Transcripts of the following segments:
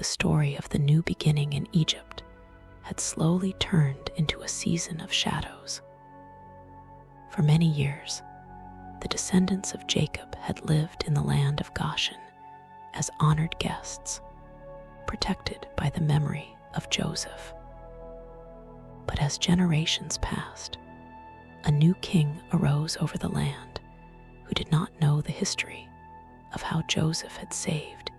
the story of the new beginning in Egypt had slowly turned into a season of shadows. For many years, the descendants of Jacob had lived in the land of Goshen as honored guests, protected by the memory of Joseph. But as generations passed, a new king arose over the land who did not know the history of how Joseph had saved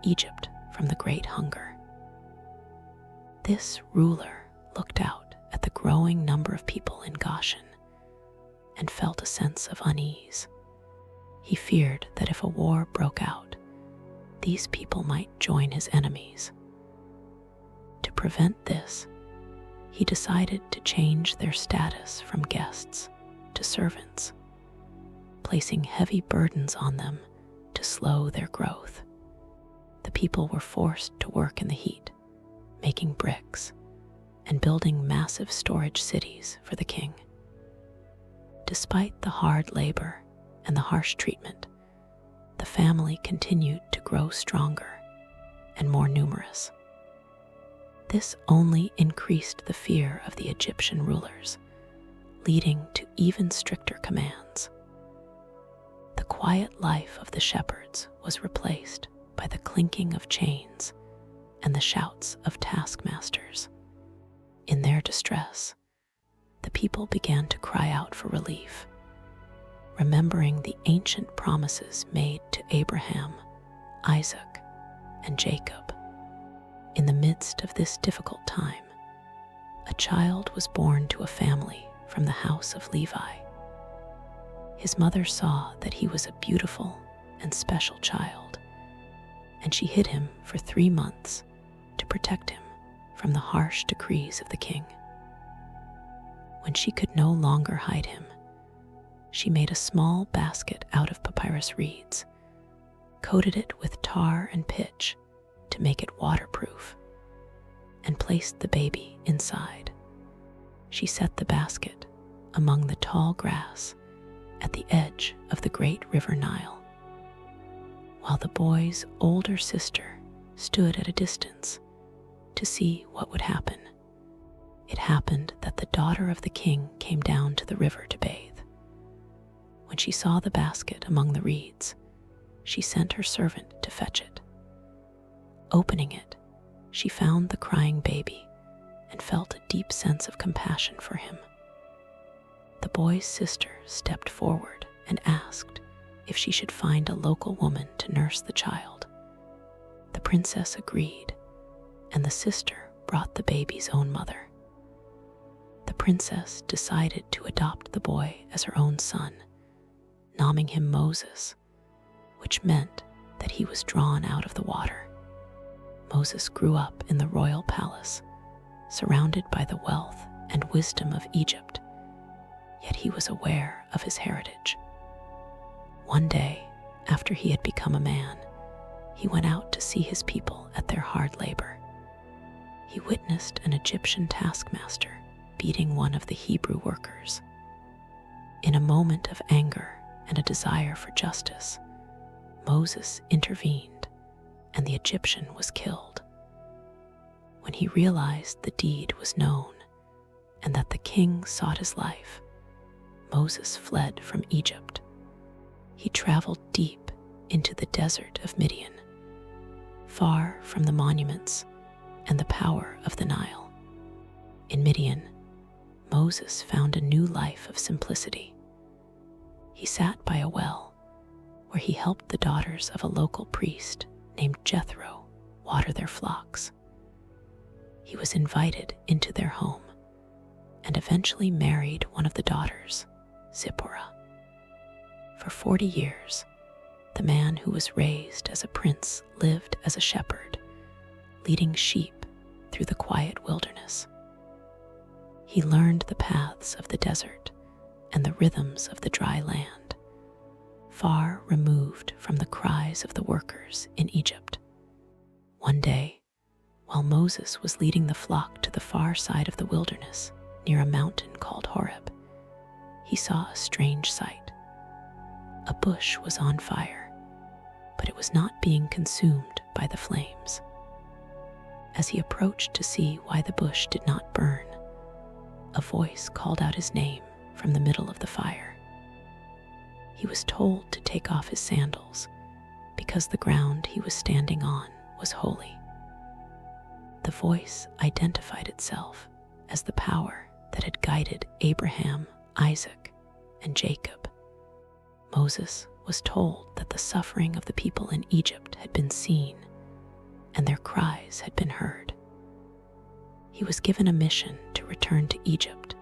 Egypt from the great hunger. This ruler looked out at the growing number of people in Goshen and felt a sense of unease. He feared that if a war broke out, these people might join his enemies. To prevent this, he decided to change their status from guests to servants, placing heavy burdens on them to slow their growth. The people were forced to work in the heat, making bricks and building massive storage cities for the king. Despite the hard labor and the harsh treatment, the family continued to grow stronger and more numerous. This only increased the fear of the Egyptian rulers, leading to even stricter commands. The quiet life of the shepherds was replaced by the clinking of chains and the shouts of taskmasters. In their distress, the people began to cry out for relief, remembering the ancient promises made to Abraham, Isaac, and Jacob. In the midst of this difficult time, a child was born to a family from the house of Levi. His mother saw that he was a beautiful and special child, and she hid him for 3 months to protect him from the harsh decrees of the king. When she could no longer hide him, she made a small basket out of papyrus reeds, coated it with tar and pitch to make it waterproof, and placed the baby inside. She set the basket among the tall grass at the edge of the great river Nile, while the boy's older sister stood at a distance to see what would happen. It happened that the daughter of the king came down to the river to bathe. When she saw the basket among the reeds, she sent her servant to fetch it. Opening it, she found the crying baby and felt a deep sense of compassion for him. The boy's sister stepped forward and asked if she should find a local woman to nurse the child. The princess agreed, and the sister brought the baby's own mother. The princess decided to adopt the boy as her own son, naming him Moses, which meant that he was drawn out of the water. Moses grew up in the royal palace, surrounded by the wealth and wisdom of Egypt, yet he was aware of his heritage. One day, after he had become a man, he went out to see his people at their hard labor. He witnessed an Egyptian taskmaster beating one of the Hebrew workers. In a moment of anger and a desire for justice, Moses intervened, and the Egyptian was killed. When he realized the deed was known and that the king sought his life, Moses fled from Egypt. He traveled deep into the desert of Midian, far from the monuments and the power of the Nile. In Midian, Moses found a new life of simplicity. He sat by a well, where he helped the daughters of a local priest named Jethro water their flocks. He was invited into their home and eventually married one of the daughters, Zipporah. For 40 years, the man who was raised as a prince lived as a shepherd, leading sheep through the quiet wilderness. He learned the paths of the desert and the rhythms of the dry land, far removed from the cries of the workers in Egypt. One day, while Moses was leading the flock to the far side of the wilderness near a mountain called Horeb, he saw a strange sight. A bush was on fire, but it was not being consumed by the flames. As he approached to see why the bush did not burn, a voice called out his name from the middle of the fire. He was told to take off his sandals because the ground he was standing on was holy. The voice identified itself as the power that had guided Abraham, Isaac, and Jacob. Moses was told that the suffering of the people in Egypt had been seen and their cries had been heard. He was given a mission to return to Egypt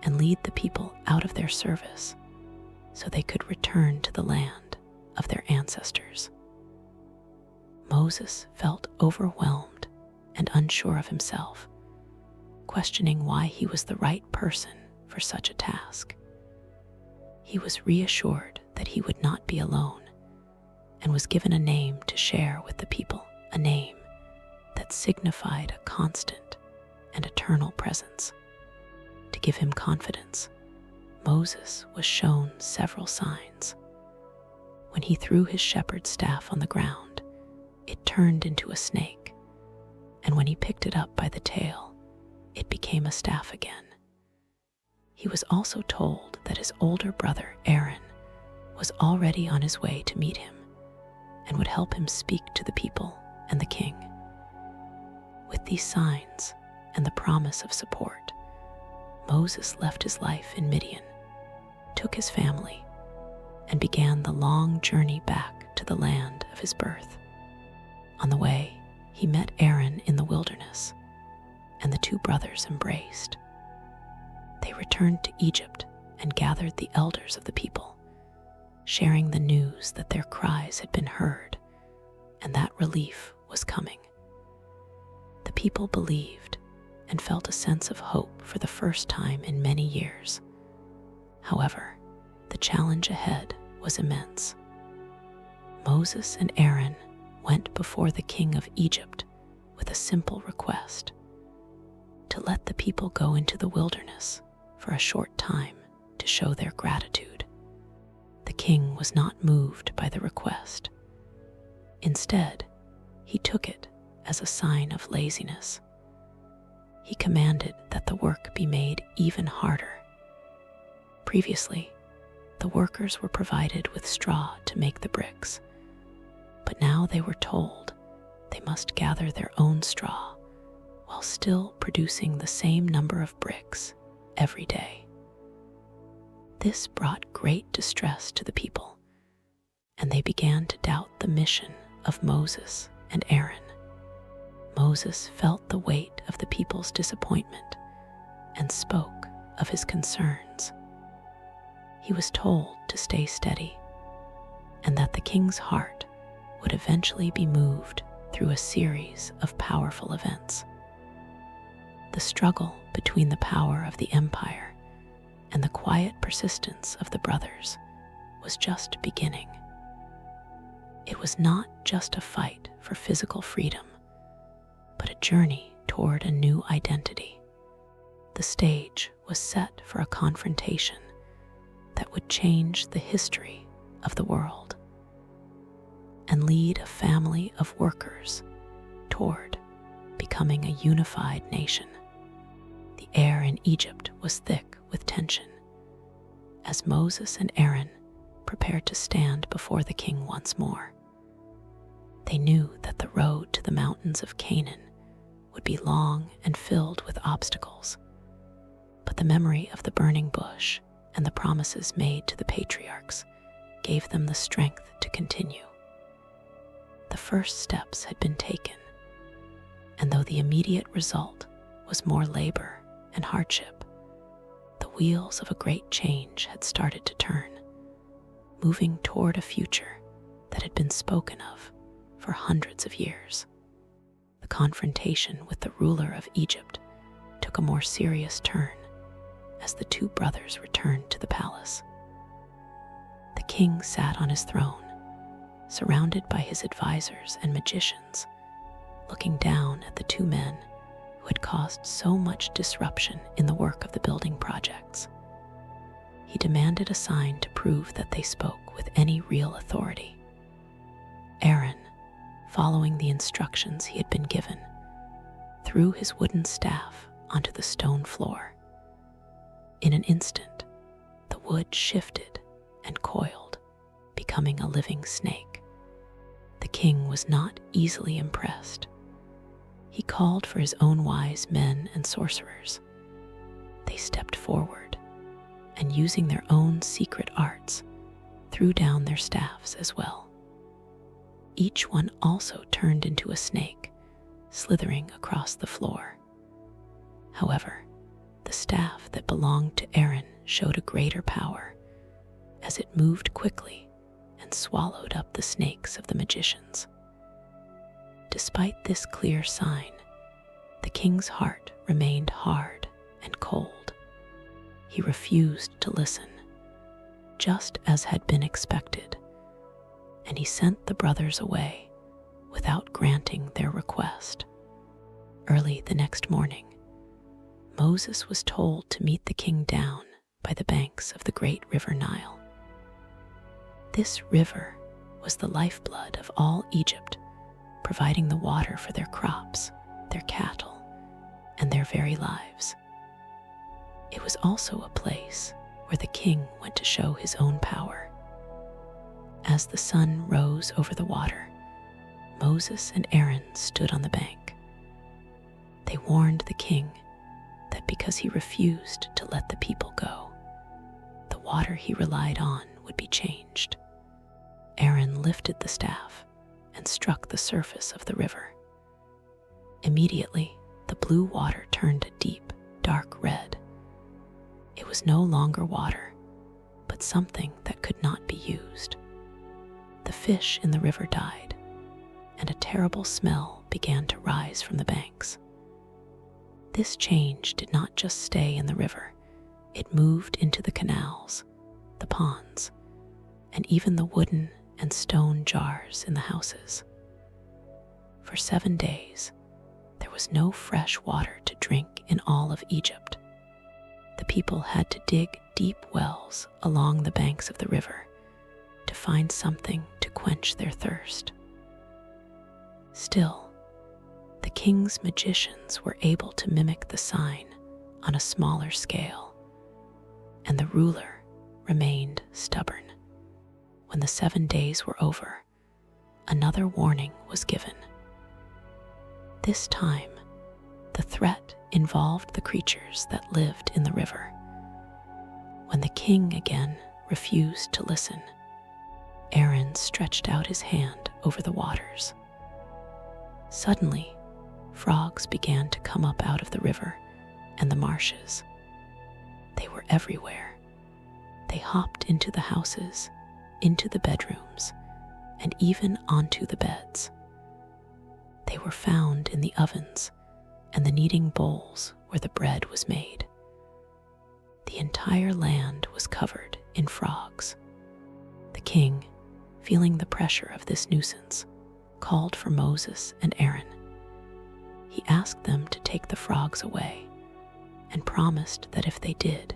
and lead the people out of their service so they could return to the land of their ancestors. Moses felt overwhelmed and unsure of himself, questioning why he was the right person for such a task. He was reassured that he would not be alone and was given a name to share with the people, a name that signified a constant and eternal presence. To give him confidence, Moses was shown several signs. When he threw his shepherd's staff on the ground, it turned into a snake, and when he picked it up by the tail, it became a staff again. He was also told that his older brother Aaron was already on his way to meet him and would help him speak to the people and the king. With these signs and the promise of support, Moses left his life in Midian, took his family, and began the long journey back to the land of his birth. On the way, he met Aaron in the wilderness, and the two brothers embraced. They returned to Egypt and gathered the elders of the people, sharing the news that their cries had been heard and that relief was coming. The people believed and felt a sense of hope for the first time in many years. However, the challenge ahead was immense. Moses and Aaron went before the king of Egypt with a simple request: to let the people go into the wilderness for a short time to show their gratitude. The king was not moved by the request. Instead, he took it as a sign of laziness. He commanded that the work be made even harder. Previously, the workers were provided with straw to make the bricks, but now they were told they must gather their own straw while still producing the same number of bricks every day. This brought great distress to the people, and they began to doubt the mission of Moses and Aaron. Moses felt the weight of the people's disappointment and spoke of his concerns. He was told to stay steady and that the king's heart would eventually be moved through a series of powerful events. The struggle between the power of the empire and the quiet persistence of the brothers was just beginning. It was not just a fight for physical freedom, but a journey toward a new identity. The stage was set for a confrontation that would change the history of the world and lead a family of workers toward becoming a unified nation. The air in Egypt was thick with tension as Moses and Aaron prepared to stand before the king once more. They knew that the road to the mountains of Canaan would be long and filled with obstacles, but the memory of the burning bush and the promises made to the patriarchs gave them the strength to continue. The first steps had been taken, and though the immediate result was more labor and hardship, the wheels of a great change had started to turn, moving toward a future that had been spoken of for hundreds of years. The confrontation with the ruler of Egypt took a more serious turn as the two brothers returned to the palace. The king sat on his throne, surrounded by his advisors and magicians, looking down at the two men who had caused so much disruption in the work of the building projects. He demanded a sign to prove that they spoke with any real authority. Aaron, following the instructions he had been given, threw his wooden staff onto the stone floor. In an instant, the wood shifted and coiled, becoming a living snake. The king was not easily impressed. He called for his own wise men and sorcerers. They stepped forward and, using their own secret arts, threw down their staffs as well. Each one also turned into a snake, slithering across the floor. However, the staff that belonged to Aaron showed a greater power, as it moved quickly and swallowed up the snakes of the magicians. Despite this clear sign, the king's heart remained hard and cold. He refused to listen, just as had been expected, and he sent the brothers away without granting their request. Early the next morning, Moses was told to meet the king down by the banks of the great river Nile. This river was the lifeblood of all Egypt, providing the water for their crops, their cattle, and their very lives. It was also a place where the king went to show his own power. As the sun rose over the water, Moses and Aaron stood on the bank. They warned the king that because he refused to let the people go, the water he relied on would be changed. Aaron lifted the staff and struck the surface of the river. Immediately, the blue water turned a deep, dark red. It was no longer water, but something that could not be used. The fish in the river died, and a terrible smell began to rise from the banks. This change did not just stay in the river. It moved into the canals, the ponds, and even the wooden and stone jars in the houses. For 7 days, there was no fresh water to drink in all of Egypt. The people had to dig deep wells along the banks of the river to find something to quench their thirst. Still, the king's magicians were able to mimic the sign on a smaller scale, and the ruler remained stubborn. When the 7 days were over, another warning was given. This time, the threat involved the creatures that lived in the river. When the king again refused to listen, Aaron stretched out his hand over the waters. Suddenly, frogs began to come up out of the river and the marshes. They were everywhere. They hopped into the houses, into the bedrooms, and even onto the beds. They were found in the ovens and the kneading bowls where the bread was made. The entire land was covered in frogs. The king, feeling the pressure of this nuisance, called for Moses and Aaron. He asked them to take the frogs away and promised that if they did,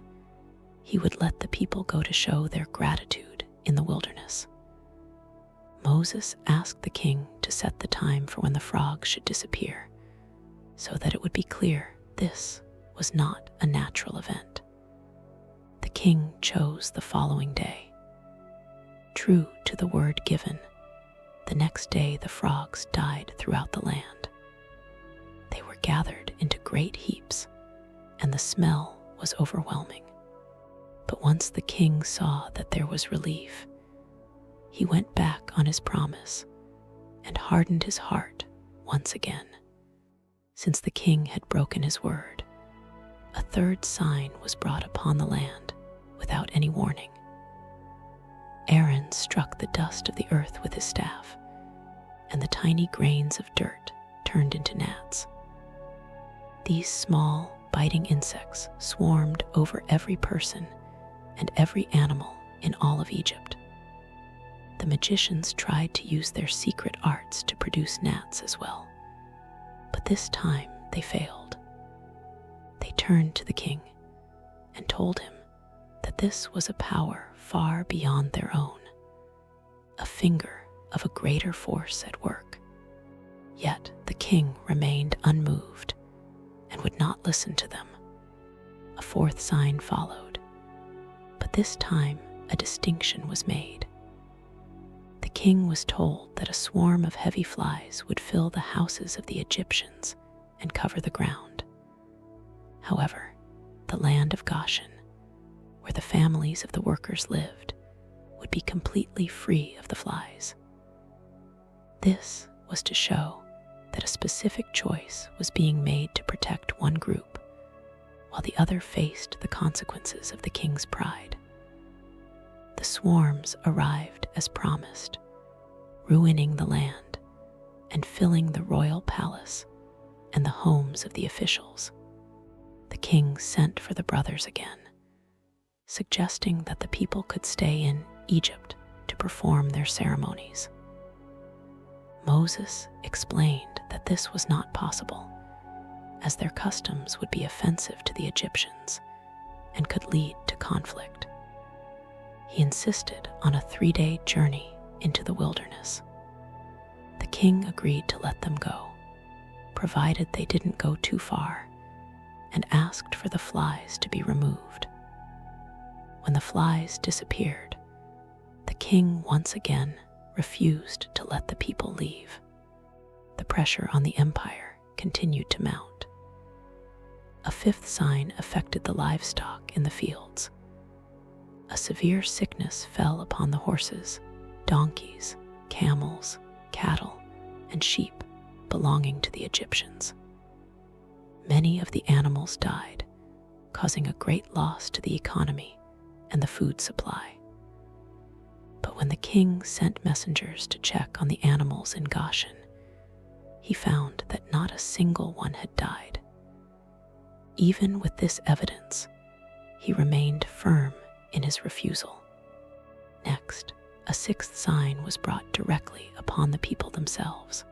he would let the people go to show their gratitude in the wilderness. Moses asked the king to set the time for when the frogs should disappear, so that it would be clear this was not a natural event. The king chose the following day. True to the word given, the next day the frogs died throughout the land. They were gathered into great heaps, and the smell was overwhelming. But once the king saw that there was relief, he went back on his promise and hardened his heart once again. Since the king had broken his word, a third sign was brought upon the land without any warning. Aaron struck the dust of the earth with his staff, and the tiny grains of dirt turned into gnats. These small, biting insects swarmed over every person and every animal in all of Egypt. The magicians tried to use their secret arts to produce gnats as well, but this time they failed. They turned to the king and told him that this was a power far beyond their own, a finger of a greater force at work. Yet the king remained unmoved listen to them. A fourth sign followed, but this time a distinction was made. The king was told that a swarm of heavy flies would fill the houses of the Egyptians and cover the ground. However, the land of Goshen, where the families of the workers lived, would be completely free of the flies. This was to show that a specific choice was being made to protect one group, while the other faced the consequences of the king's pride. The swarms arrived as promised, ruining the land and filling the royal palace and the homes of the officials. The king sent for the brothers again, suggesting that the people could stay in Egypt to perform their ceremonies. Moses explained that this was not possible, as their customs would be offensive to the Egyptians and could lead to conflict. He insisted on a 3-day journey into the wilderness. The king agreed to let them go, provided they didn't go too far, and asked for the flies to be removed. When the flies disappeared, the king once again refused to let the people leave. The pressure on the empire continued to mount. A fifth sign affected the livestock in the fields. A severe sickness fell upon the horses, donkeys, camels, cattle, and sheep belonging to the Egyptians. Many of the animals died, causing a great loss to the economy and the food supply. But when the king sent messengers to check on the animals in Goshen, he found that not a single one had died. Even with this evidence, he remained firm in his refusal. Next, a sixth sign was brought directly upon the people themselves.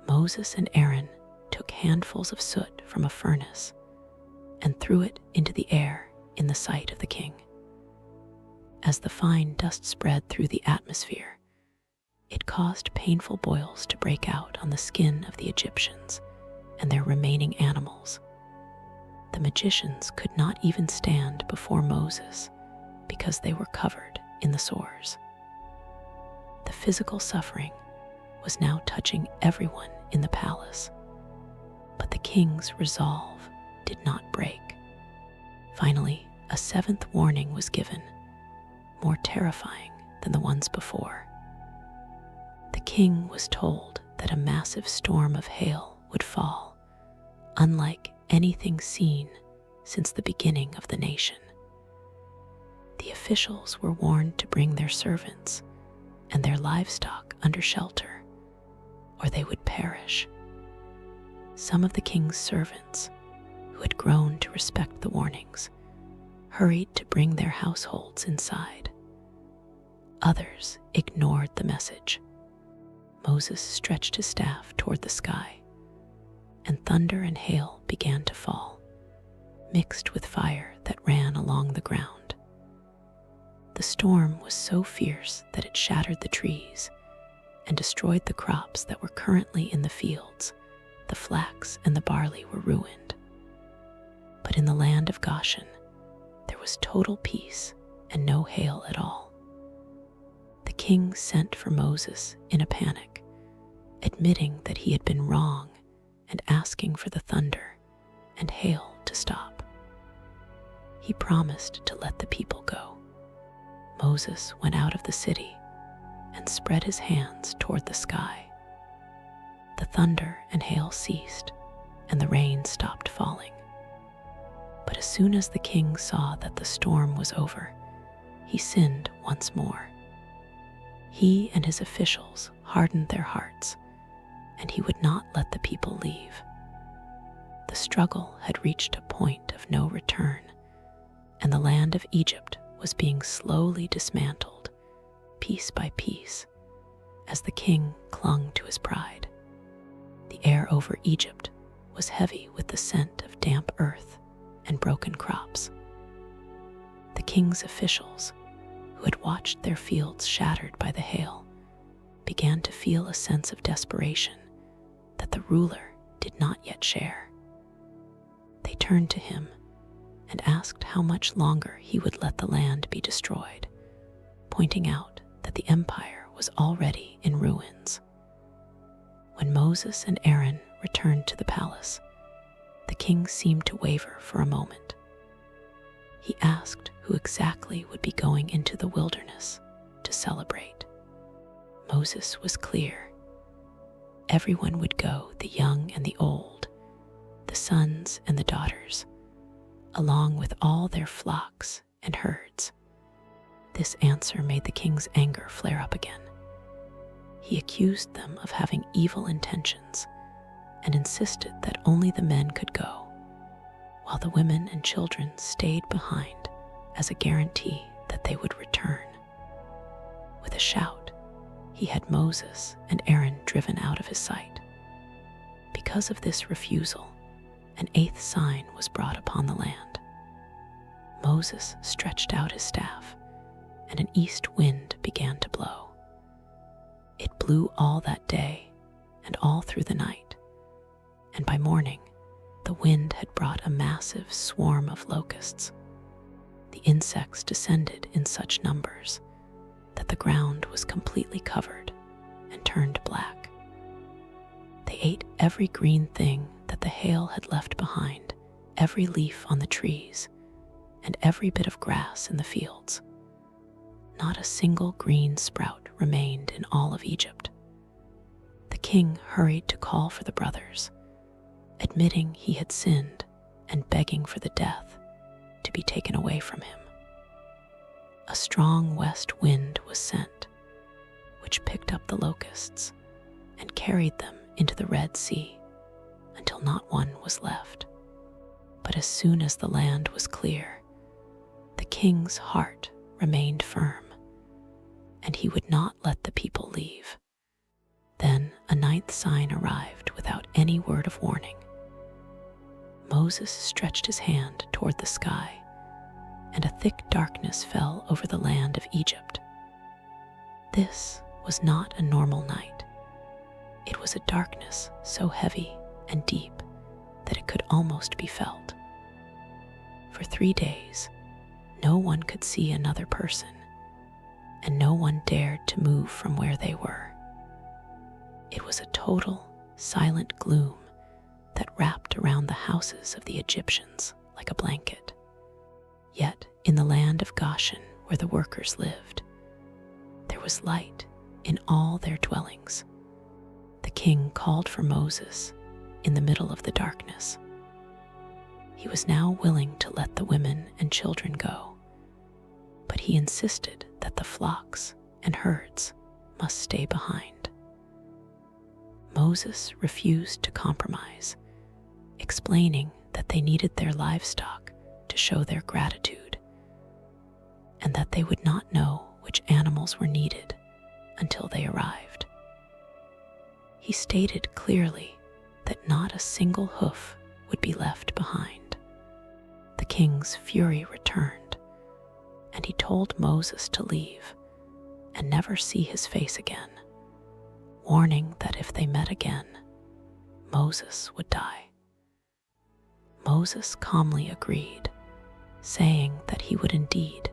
Moses and Aaron took handfuls of soot from a furnace and threw it into the air in the sight of the king. As the fine dust spread through the atmosphere, it caused painful boils to break out on the skin of the Egyptians and their remaining animals. The magicians could not even stand before Moses because they were covered in the sores. The physical suffering was now touching everyone in the palace, but the king's resolve did not break. Finally, a seventh warning was given, more terrifying than the ones before. The king was told that a massive storm of hail would fall, unlike anything seen since the beginning of the nation. The officials were warned to bring their servants and their livestock under shelter, or they would perish. Some of the king's servants, who had grown to respect the warnings, hurried to bring their households inside. Others ignored the message. Moses stretched his staff toward the sky, and thunder and hail began to fall, mixed with fire that ran along the ground. The storm was so fierce that it shattered the trees and destroyed the crops that were currently in the fields. The flax and the barley were ruined. But in the land of Goshen, there was total peace and no hail at all. The king sent for Moses in a panic, admitting that he had been wrong and asking for the thunder and hail to stop. He promised to let the people go. Moses went out of the city and spread his hands toward the sky. The thunder and hail ceased, and the rain stopped falling. But as soon as the king saw that the storm was over, he sinned once more. He and his officials hardened their hearts, and he would not let the people leave. The struggle had reached a point of no return, and the land of Egypt was being slowly dismantled, piece by piece, as the king clung to his pride. The air over Egypt was heavy with the scent of damp earth and broken crops. The king's officials, who had watched their fields shattered by the hail, began to feel a sense of desperation that the ruler did not yet share. turned to him and asked how much longer he would let the land be destroyed, pointing out that the empire was already in ruins. When Moses and Aaron returned to the palace, the king seemed to waver for a moment. He asked who exactly would be going into the wilderness to celebrate. Moses was clear. Everyone would go, the young and the old, the sons and the daughters, along with all their flocks and herds. This answer made the king's anger flare up again. He accused them of having evil intentions and insisted that only the men could go, while the women and children stayed behind as a guarantee that they would return. With a shout, he had Moses and Aaron driven out of his sight. Because of this refusal, an eighth sign was brought upon the land. Moses stretched out his staff, and an east wind began to blow. It blew all that day and all through the night, and by morning, the wind had brought a massive swarm of locusts. The insects descended in such numbers that the ground was completely covered and turned black. They ate every green thing that the hail had left behind, every leaf on the trees, and every bit of grass in the fields. Not a single green sprout remained in all of Egypt. The king hurried to call for the brothers, admitting he had sinned and begging for the death to be taken away from him. A strong west wind was sent, which picked up the locusts and carried them into the Red Sea until not one was left. But as soon as the land was clear, the king's heart remained firm, and he would not let the people leave. Then a ninth sign arrived without any word of warning. Moses stretched his hand toward the sky, and a thick darkness fell over the land of Egypt. This was not a normal night. It was a darkness so heavy and deep that it could almost be felt. For 3 days, no one could see another person, and no one dared to move from where they were. It was a total, silent gloom that wrapped around the houses of the Egyptians like a blanket. Yet, in the land of Goshen, where the workers lived, there was light in all their dwellings. The king called for Moses in the middle of the darkness. He was now willing to let the women and children go, but he insisted that the flocks and herds must stay behind. Moses refused to compromise, explaining that they needed their livestock to show their gratitude, and that they would not know which animals were needed until they arrived. He stated clearly that not a single hoof would be left behind. The king's fury returned, and he told Moses to leave and never see his face again, warning that if they met again, Moses would die. Moses calmly agreed, saying that he would indeed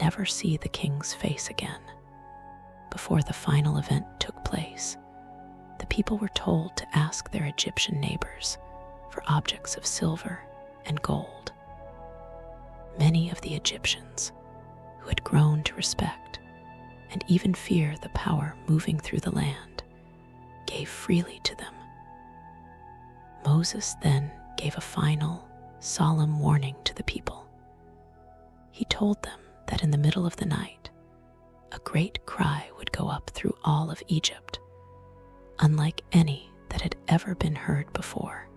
never see the king's face again. Before the final event took place, the people were told to ask their Egyptian neighbors for objects of silver and gold. Many of the Egyptians, who had grown to respect and even fear the power moving through the land, gave freely to them. Moses then gave a final, solemn warning to the people. He told them that in the middle of the night, a great cry would go up through all of Egypt, unlike any that had ever been heard before.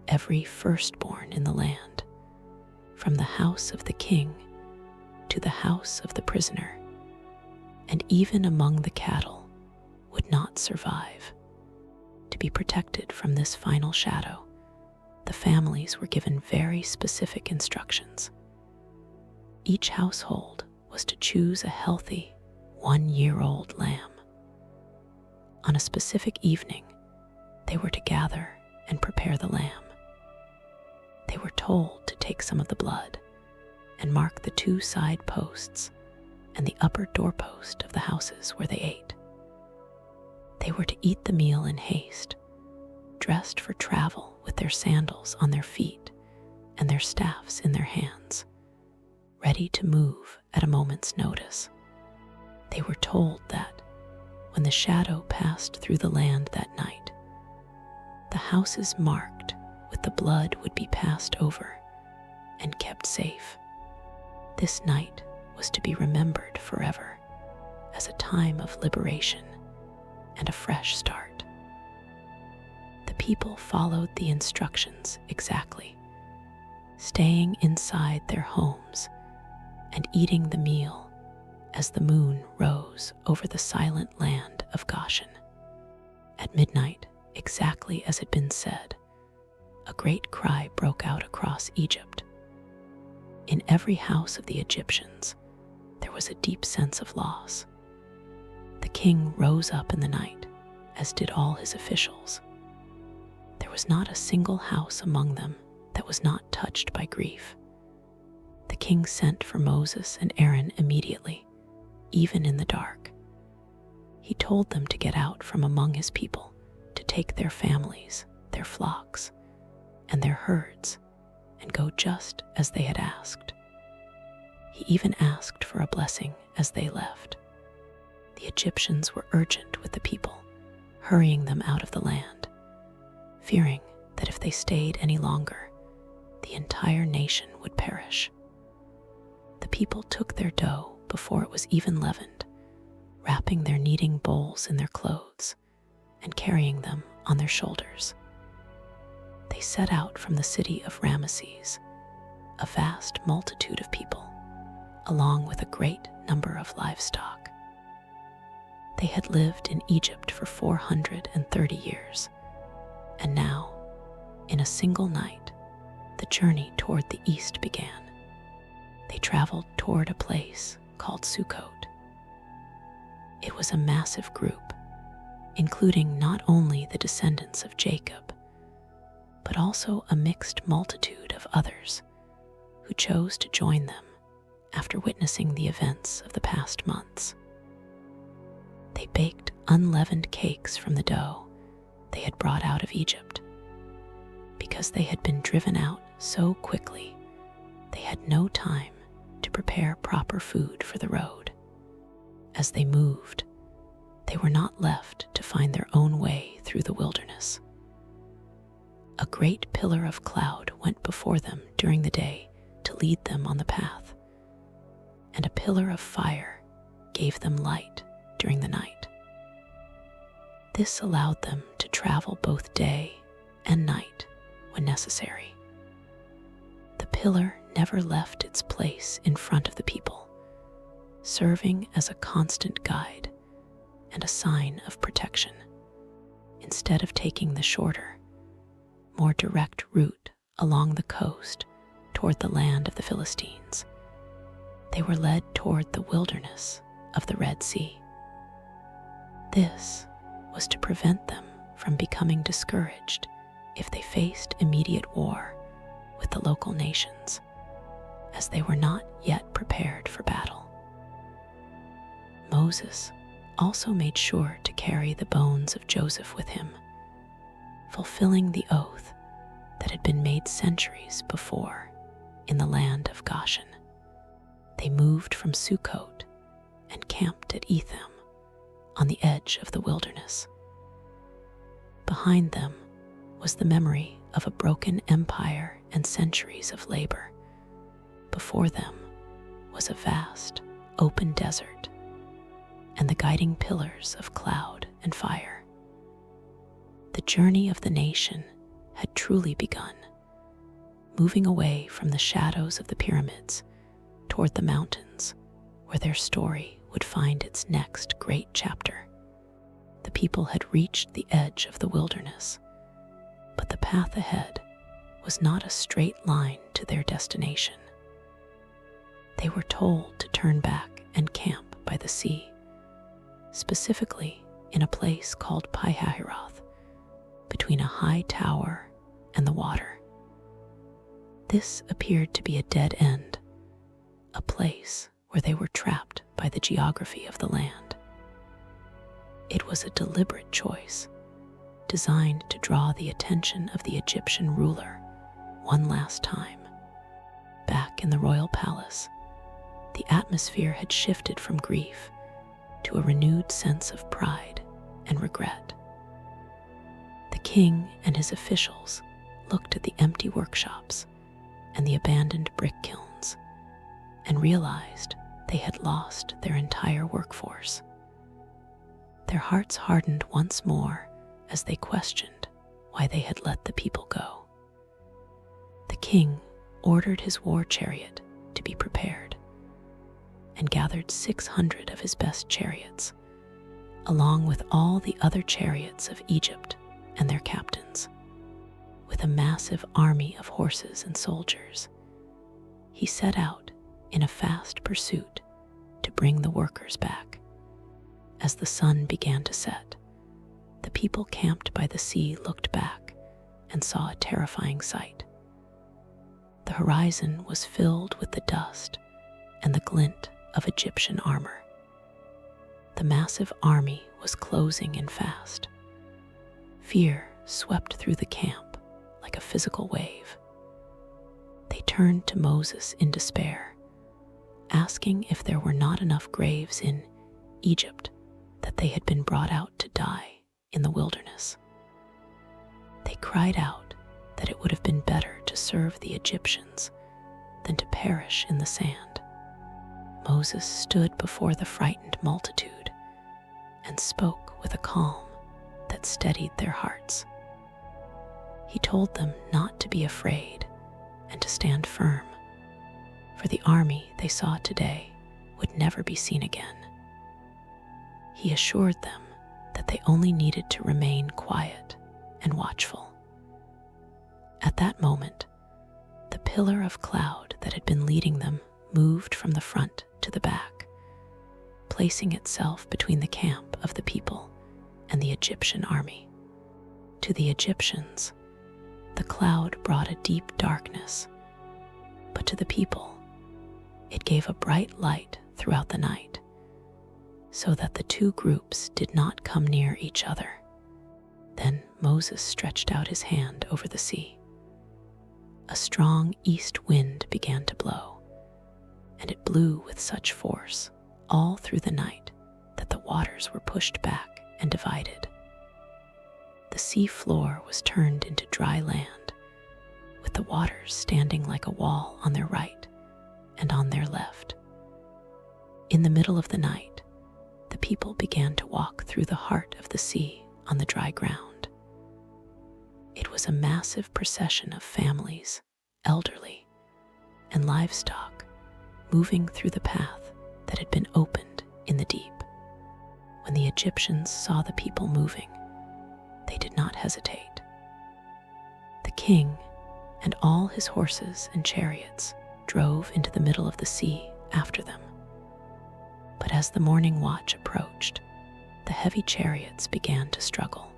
Every firstborn in the land, from the house of the king to the house of the prisoner, and even among the cattle, would not survive. To be protected from this final shadow, the families were given very specific instructions. Each household was to choose a healthy 1-year-old lamb. On a specific evening, they were to gather and prepare the lamb. They They were told to take some of the blood and mark the 2 side posts and the upper doorpost of the houses where they ate. They were to eat the meal in haste, dressed for travel with their sandals on their feet and their staffs in their hands, ready to move at a moment's notice. They were told that when the shadow passed through the land that night, the houses marked with the blood would be passed over and kept safe. This night was to be remembered forever as a time of liberation and a fresh start. The people followed the instructions exactly, staying inside their homes and eating the meal as the moon rose over the silent land of Goshen. At midnight, exactly as had been said, a great cry broke out across Egypt. In every house of the Egyptians, there was a deep sense of loss. The king rose up in the night, as did all his officials. There was not a single house among them that was not touched by grief. The king sent for Moses and Aaron immediately, even in the dark. He told them to get out from among his people, to take their families, their flocks, and their herds, and go just as they had asked. He even asked for a blessing as they left. The Egyptians were urgent with the people, hurrying them out of the land, fearing that if they stayed any longer, the entire nation would perish. The people took their dough before it was even leavened, wrapping their kneading bowls in their clothes and carrying them on their shoulders. They set out from the city of Ramesses, a vast multitude of people, along with a great number of livestock. They had lived in Egypt for 430 years, and now, in a single night, the journey toward the east began. They traveled toward a place called Sukkot. It was a massive group, including not only the descendants of Jacob, but also a mixed multitude of others who chose to join them after witnessing the events of the past months. They baked unleavened cakes from the dough they had brought out of Egypt. Because they had been driven out so quickly, they had no time to prepare proper food for the road. As they moved, they were not left to find their own way through the wilderness. A great pillar of cloud went before them during the day to lead them on the path, and a pillar of fire gave them light during the night. This allowed them to travel both day and night when necessary. The pillar never left its place in front of the people, serving as a constant guide and a sign of protection. Instead of taking the shorter, more direct route along the coast toward the land of the Philistines, they were led toward the wilderness of the Red Sea. This was to prevent them from becoming discouraged if they faced immediate war with the local nations, as they were not yet prepared for battle. Moses also made sure to carry the bones of Joseph with him, fulfilling the oath that had been made centuries before in the land of Goshen. They moved from Sukkot and camped at Etham on the edge of the wilderness. Behind them was the memory of a broken empire and centuries of labor. Before them was a vast, open desert and the guiding pillars of cloud and fire. The journey of the nation had truly begun, moving away from the shadows of the pyramids toward the mountains, where their story would find its next great chapter. The people had reached the edge of the wilderness, but the path ahead was not a straight line to their destination. They were told to turn back and camp by the sea, specifically in a place called Pi-hahiroth, between a high tower and the water. This appeared to be a dead end, a place where they were trapped by the geography of the land. It was a deliberate choice, designed to draw the attention of the Egyptian ruler one last time. Back in the royal palace, the atmosphere had shifted from grief to a renewed sense of pride and regret. The king and his officials looked at the empty workshops and the abandoned brick kilns and realized they had lost their entire workforce. Their hearts hardened once more as they questioned why they had let the people go. The king ordered his war chariot to be prepared and gathered 600 of his best chariots, along with all the other chariots of Egypt and their captains. With a massive army of horses and soldiers, he set out in a fast pursuit to bring the workers back. As the sun began to set, the people camped by the sea looked back and saw a terrifying sight. The horizon was filled with the dust and the glint of Egyptian armor. The massive army was closing in fast. Fear swept through the camp like a physical wave. They turned to Moses in despair, asking if there were not enough graves in Egypt that they had been brought out to die in the wilderness. They cried out that it would have been better to serve the Egyptians than to perish in the sand. Moses stood before the frightened multitude and spoke with a calm that steadied their hearts. He told them not to be afraid and to stand firm, for the army they saw today would never be seen again. He assured them that they only needed to remain quiet and watchful. At that moment, the pillar of cloud that had been leading them moved from the front to the back, placing itself between the camp of the people and the Egyptian army. To the Egyptians, the cloud brought a deep darkness, but to the people, it gave a bright light throughout the night, so that the two groups did not come near each other. Then Moses stretched out his hand over the sea. A strong east wind began to blow, and it blew with such force all through the night that the waters were pushed back and divided. The sea floor was turned into dry land, with the waters standing like a wall on their right and on their left. In the middle of the night, the people began to walk through the heart of the sea on the dry ground. It was a massive procession of families, elderly, and livestock moving through the path that had been opened in the deep. When the Egyptians saw the people moving, they did not hesitate. The king and all his horses and chariots drove into the middle of the sea after them. But as the morning watch approached, the heavy chariots began to struggle.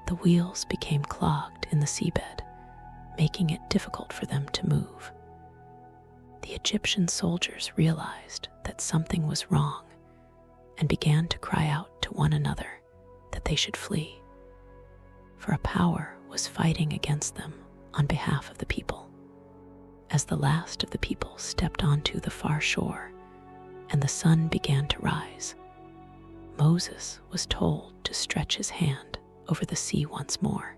The wheels became clogged in the seabed, making it difficult for them to move. The Egyptian soldiers realized that something was wrong and began to cry out to one another that they should flee, for a power was fighting against them on behalf of the people. As the last of the people stepped onto the far shore and the sun began to rise, Moses was told to stretch his hand over the sea once more.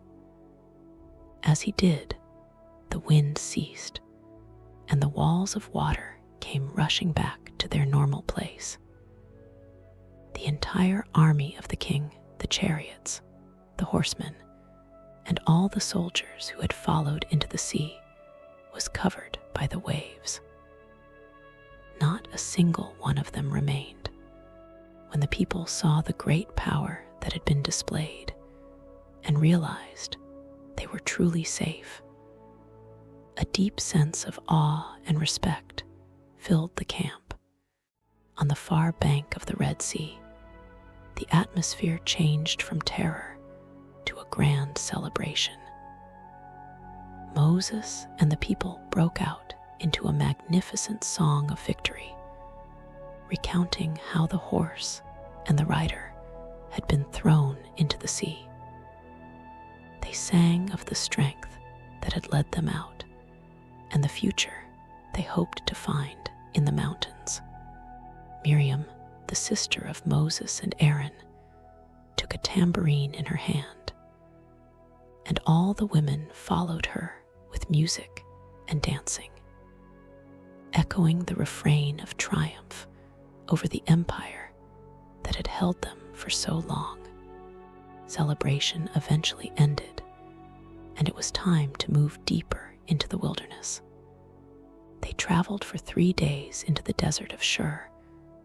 As he did, the wind ceased, and the walls of water came rushing back to their normal place. The entire army of the king, the chariots, the horsemen, and all the soldiers who had followed into the sea was covered by the waves. Not a single one of them remained. When the people saw the great power that had been displayed and realized they were truly safe, a deep sense of awe and respect filled the camp. On the far bank of the Red Sea, the atmosphere changed from terror to a grand celebration. Moses and the people broke out into a magnificent song of victory, recounting how the horse and the rider had been thrown into the sea. They sang of the strength that had led them out and the future they hoped to find in the mountains. Miriam, the sister of Moses and Aaron, took a tambourine in her hand, and all the women followed her with music and dancing, echoing the refrain of triumph over the empire that had held them for so long. Celebration eventually ended, and it was time to move deeper into the wilderness. They traveled for 3 days into the desert of Shur,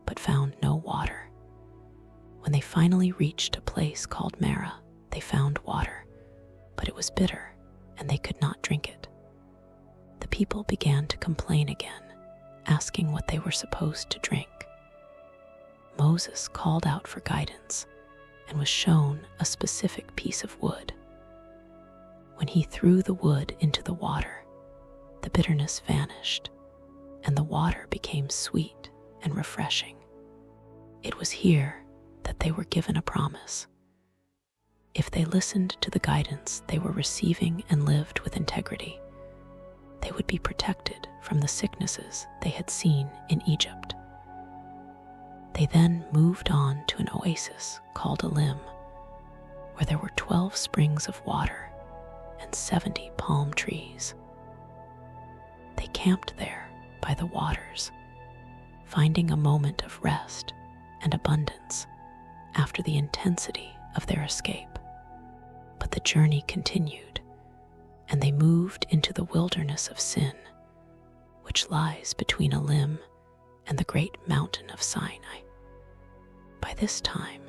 but found no water. When they finally reached a place called Marah, they found water, but it was bitter, and they could not drink it. The people began to complain again, asking what they were supposed to drink. Moses called out for guidance and was shown a specific piece of wood. When he threw the wood into the water, the bitterness vanished, and the water became sweet and refreshing. It was here that they were given a promise. If they listened to the guidance they were receiving and lived with integrity, they would be protected from the sicknesses they had seen in Egypt. They then moved on to an oasis called Elim, where there were 12 springs of water and 70 palm trees. They camped there by the waters, finding a moment of rest and abundance after the intensity of their escape. But the journey continued, and they moved into the wilderness of Sin, which lies between Elim and the great mountain of Sinai. By this time,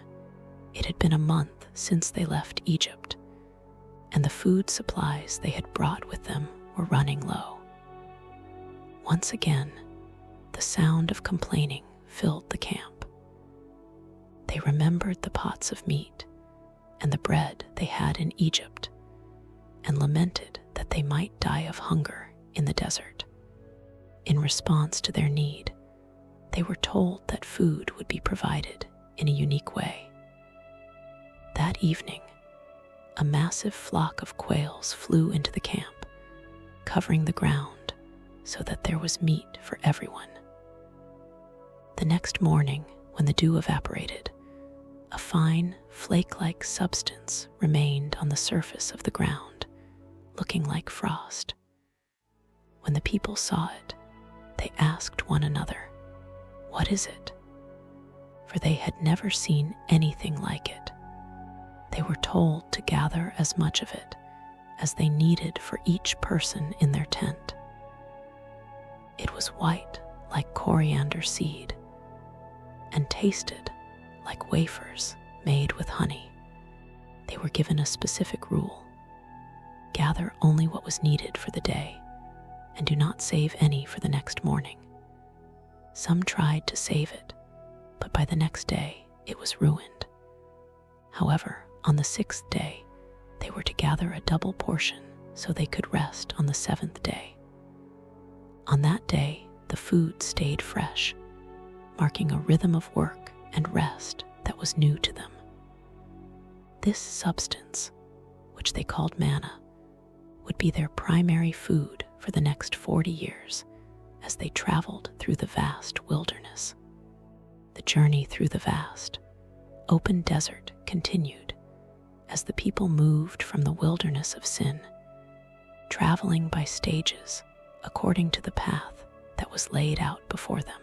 it had been a month since they left Egypt, and the food supplies they had brought with them were running low. Once again, the sound of complaining filled the camp. They remembered the pots of meat and the bread they had in Egypt, and lamented that they might die of hunger in the desert. In response to their need, they were told that food would be provided in a unique way. That evening, a massive flock of quails flew into the camp, covering the ground so that there was meat for everyone. The next morning, when the dew evaporated, a fine, flake-like substance remained on the surface of the ground, looking like frost. When the people saw it, they asked one another, "What is it?" For they had never seen anything like it. They were told to gather as much of it as they needed for each person in their tent. It was white like coriander seed and tasted like wafers made with honey. They were given a specific rule: gather only what was needed for the day, and do not save any for the next morning. Some tried to save it, but by the next day it was ruined. However, on the 6th day, they were to gather a double portion so they could rest on the 7th day. On that day, the food stayed fresh, marking a rhythm of work and rest that was new to them. This substance, which they called manna, would be their primary food for the next 40 years as they traveled through the vast wilderness. The journey through the vast, open desert continued as the people moved from the wilderness of Sin, traveling by stages according to the path that was laid out before them.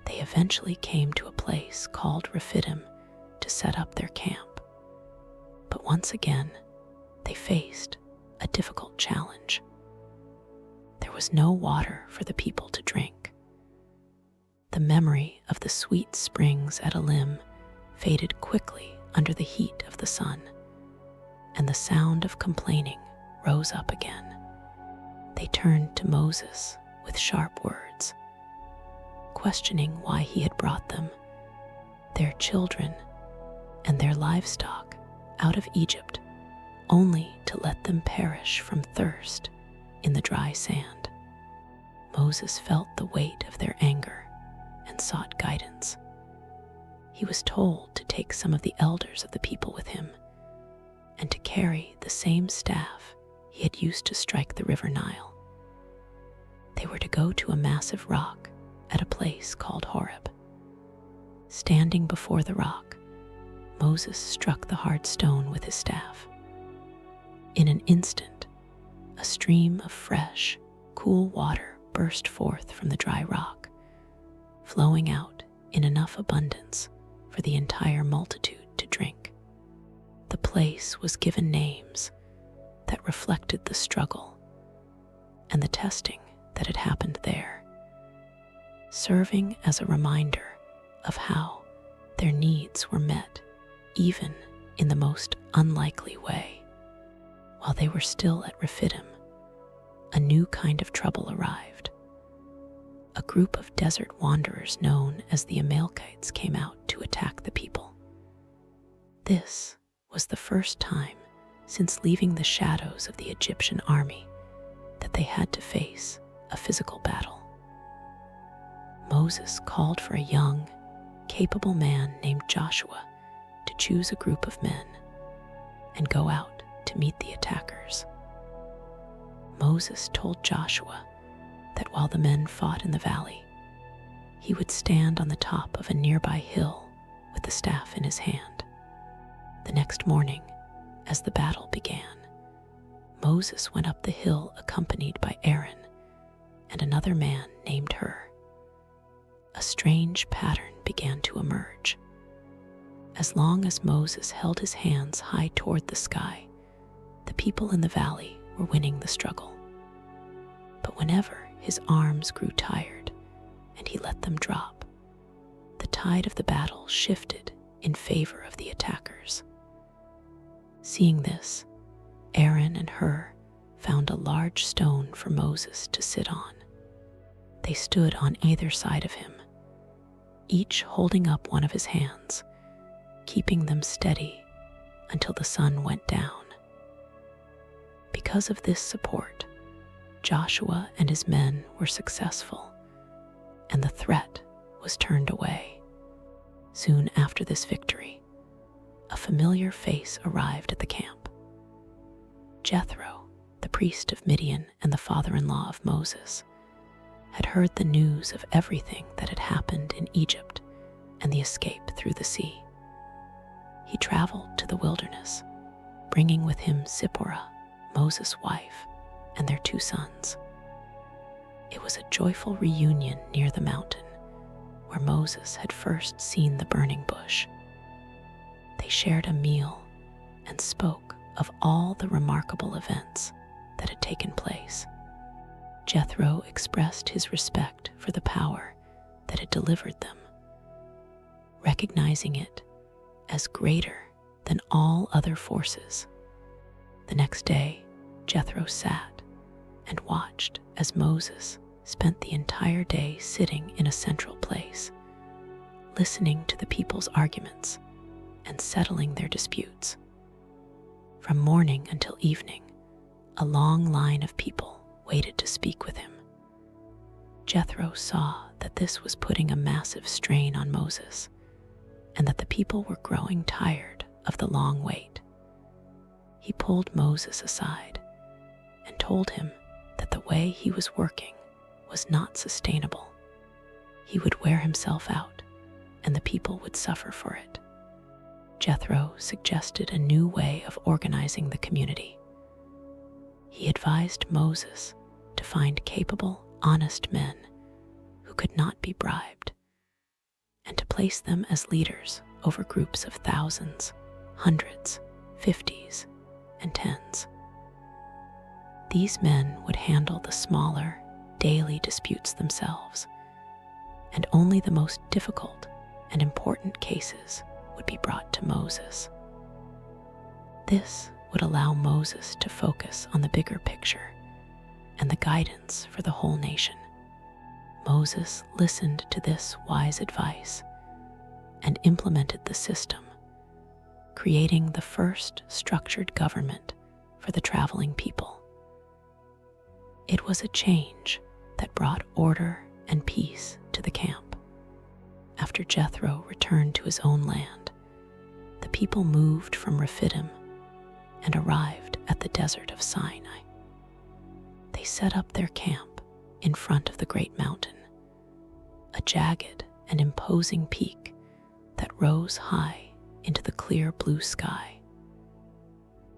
They eventually came to a place called Rephidim to set up their camp. But once again, they faced a difficult challenge. There was no water for the people to drink. The memory of the sweet springs at Elim faded quickly under the heat of the sun, and the sound of complaining rose up again. They turned to Moses with sharp words, questioning why he had brought them, their children, and their livestock out of Egypt only to let them perish from thirst in the dry sand. Moses felt the weight of their anger and sought guidance. He was told to take some of the elders of the people with him and to carry the same staff he had used to strike the river Nile. They were to go to a massive rock at a place called Horeb. Standing before the rock, Moses struck the hard stone with his staff. In an instant, a stream of fresh, cool water burst forth from the dry rock, flowing out in enough abundance for the entire multitude to drink. The place was given names that reflected the struggle and the testing that had happened there, serving as a reminder of how their needs were met even in the most unlikely way. While they were still at Rephidim, a new kind of trouble arrived. A group of desert wanderers known as the Amalekites came out to attack the people. This was the first time since leaving the shadows of the Egyptian army that they had to face a physical battle. Moses called for a young, capable man named Joshua to choose a group of men and go out to meet the attackers. Moses told Joshua that while the men fought in the valley, he would stand on the top of a nearby hill with the staff in his hand. The next morning, as the battle began, Moses went up the hill accompanied by Aaron and another man named Hur. A strange pattern began to emerge. As long as Moses held his hands high toward the sky, the people in the valley were winning the struggle. But whenever his arms grew tired and he let them drop, the tide of the battle shifted in favor of the attackers. Seeing this, Aaron and Hur found a large stone for Moses to sit on. They stood on either side of him, each holding up one of his hands, keeping them steady until the sun went down. Because of this support, Joshua and his men were successful, and the threat was turned away. Soon after this victory, a familiar face arrived at the camp. Jethro, the priest of Midian and the father-in-law of Moses, had heard the news of everything that had happened in Egypt and the escape through the sea. He traveled to the wilderness, bringing with him Zipporah, Moses' wife, and their 2 sons. It was a joyful reunion near the mountain where Moses had first seen the burning bush. They shared a meal and spoke of all the remarkable events that had taken place. Jethro expressed his respect for the power that had delivered them, recognizing it as greater than all other forces. The next day, Jethro sat and watched as Moses spent the entire day sitting in a central place, listening to the people's arguments and settling their disputes. From morning until evening, a long line of people waited to speak with him. Jethro saw that this was putting a massive strain on Moses, and that the people were growing tired of the long wait. He pulled Moses aside and told him that the way he was working was not sustainable. He would wear himself out, and the people would suffer for it. Jethro suggested a new way of organizing the community. He advised Moses to find capable, honest men who could not be bribed, and to place them as leaders over groups of thousands, hundreds, 50s, and 10s. These men would handle the smaller, daily disputes themselves, and only the most difficult and important cases would be brought to Moses. This would allow Moses to focus on the bigger picture and the guidance for the whole nation. Moses listened to this wise advice and implemented the system, creating the first structured government for the traveling people. It was a change that brought order and peace to the camp. After Jethro returned to his own land, the people moved from Rephidim and arrived at the desert of Sinai. They set up their camp in front of the great mountain, a jagged and imposing peak that rose high into the clear blue sky.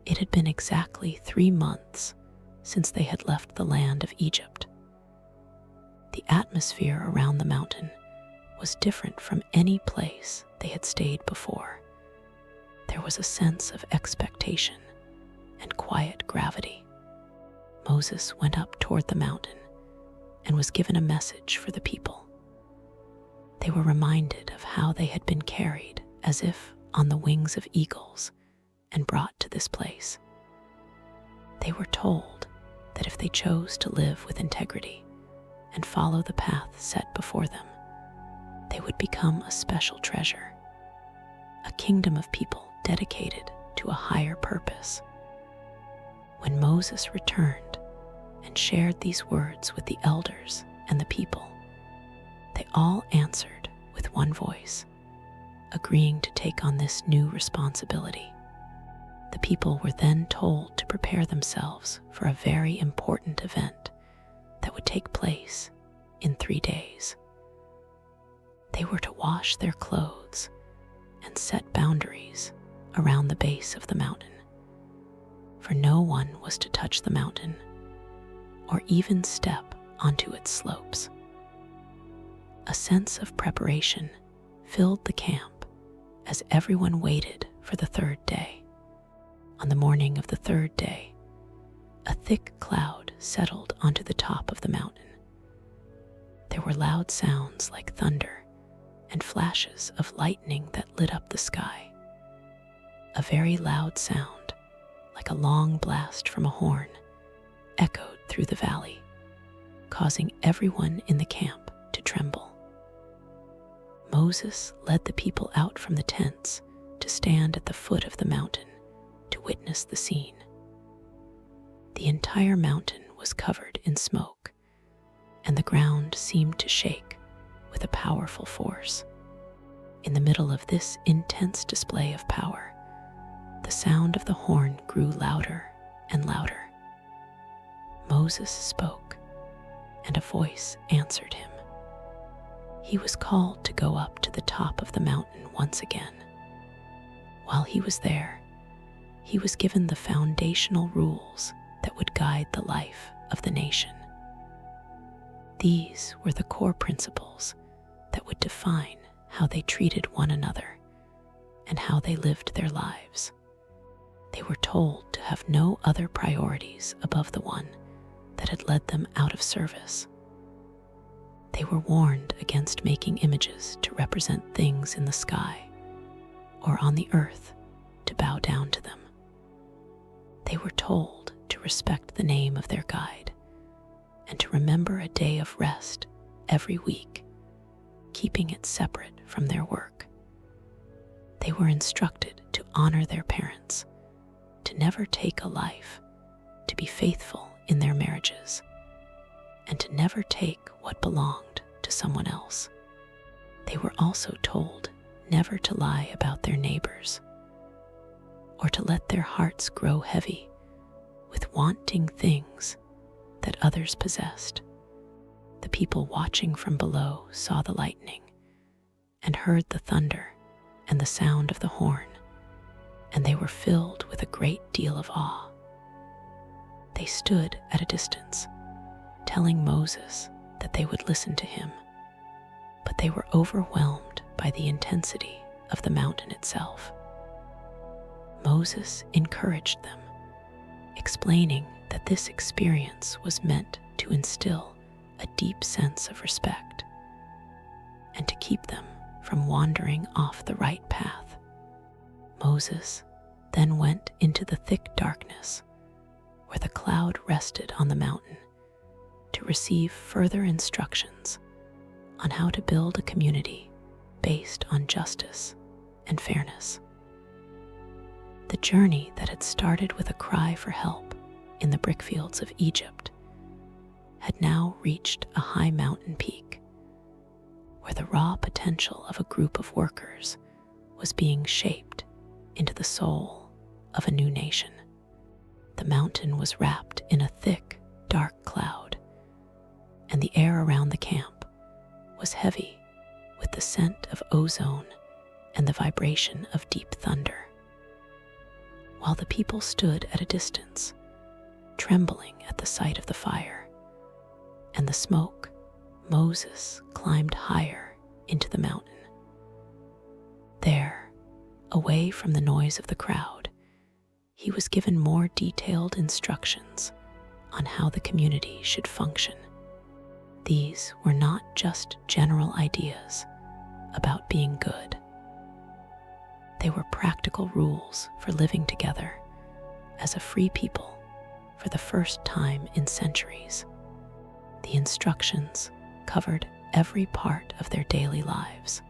It had been exactly 3 months since they had left the land of Egypt. The atmosphere around the mountain was different from any place they had stayed before. There was a sense of expectation and quiet gravity. Moses went up toward the mountain and was given a message for the people. They were reminded of how they had been carried as if on the wings of eagles and brought to this place. They were told that if they chose to live with integrity and follow the path set before them, they would become a special treasure, a kingdom of people dedicated to a higher purpose. When Moses returned and shared these words with the elders and the people, they all answered with one voice, agreeing to take on this new responsibility. The people were then told to prepare themselves for a very important event that would take place in 3 days. They were to wash their clothes and set boundaries around the base of the mountain, for no one was to touch the mountain or even step onto its slopes. A sense of preparation filled the camp as everyone waited for the 3rd day. On the morning of the 3rd day, a thick cloud settled onto the top of the mountain. There were loud sounds like thunder and flashes of lightning that lit up the sky. A very loud sound, like a long blast from a horn, echoed through the valley, causing everyone in the camp to tremble. Moses led the people out from the tents to stand at the foot of the mountain to witness the scene. The entire mountain was covered in smoke, and the ground seemed to shake with a powerful force. In the middle of this intense display of power, the sound of the horn grew louder and louder. Moses spoke, and a voice answered him. He was called to go up to the top of the mountain once again. While he was there, he was given the foundational rules that would guide the life of the nation. These were the core principles that would define how they treated one another and how they lived their lives. They were told to have no other priorities above the one that had led them out of service. They were warned against making images to represent things in the sky or on the earth to bow down to them. They were told to respect the name of their guide and to remember a day of rest every week, keeping it separate from their work. They were instructed to honor their parents, to never take a life, to be faithful in their marriages, and to never take what belonged to someone else. They were also told never to lie about their neighbors, or to let their hearts grow heavy with wanting things that others possessed. The people watching from below saw the lightning and heard the thunder and the sound of the horn, and they were filled with a great deal of awe. They stood at a distance, telling Moses that they would listen to him, but they were overwhelmed by the intensity of the mountain itself. Moses encouraged them, explaining that this experience was meant to instill a deep sense of respect and to keep them from wandering off the right path. Moses then went into the thick darkness where the cloud rested on the mountain to receive further instructions on how to build a community based on justice and fairness. The journey that had started with a cry for help in the brickfields of Egypt had now reached a high mountain peak, where the raw potential of a group of workers was being shaped into the soul of a new nation. The mountain was wrapped in a thick, dark cloud, and the air around the camp was heavy with the scent of ozone and the vibration of deep thunder. While the people stood at a distance, trembling at the sight of the fire and the smoke, Moses climbed higher into the mountain. There, away from the noise of the crowd, he was given more detailed instructions on how the community should function. These were not just general ideas about being good. They were practical rules for living together as a free people for the first time in centuries. The instructions covered every part of their daily lives.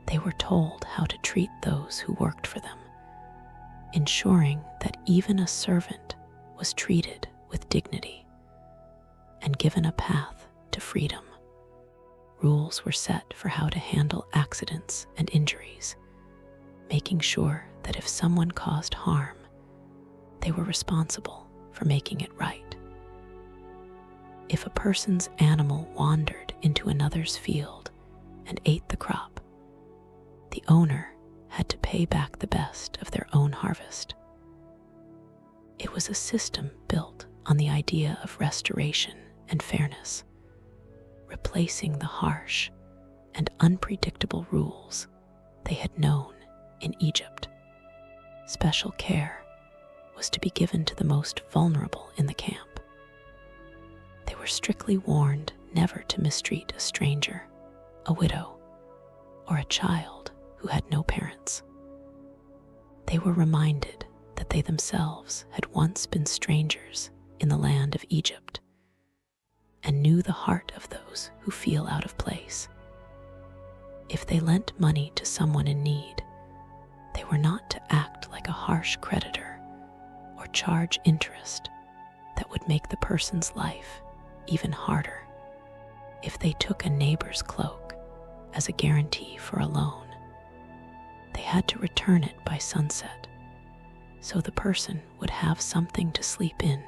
They were told how to treat those who worked for them, ensuring that even a servant was treated with dignity and given a path to freedom. Rules were set for how to handle accidents and injuries, making sure that if someone caused harm, they were responsible for making it right. If a person's animal wandered into another's field and ate the crop, the owner had to pay back the best of their own harvest. It was a system built on the idea of restoration and fairness, replacing the harsh and unpredictable rules they had known in Egypt. Special care was to be given to the most vulnerable in the camp. They were strictly warned never to mistreat a stranger, a widow, or a child who had no parents. They were reminded that they themselves had once been strangers in the land of Egypt and knew the heart of those who feel out of place. If they lent money to someone in need, they were not to act like a harsh creditor or charge interest that would make the person's life even harder. If they took a neighbor's cloak as a guarantee for a loan, they had to return it by sunset so the person would have something to sleep in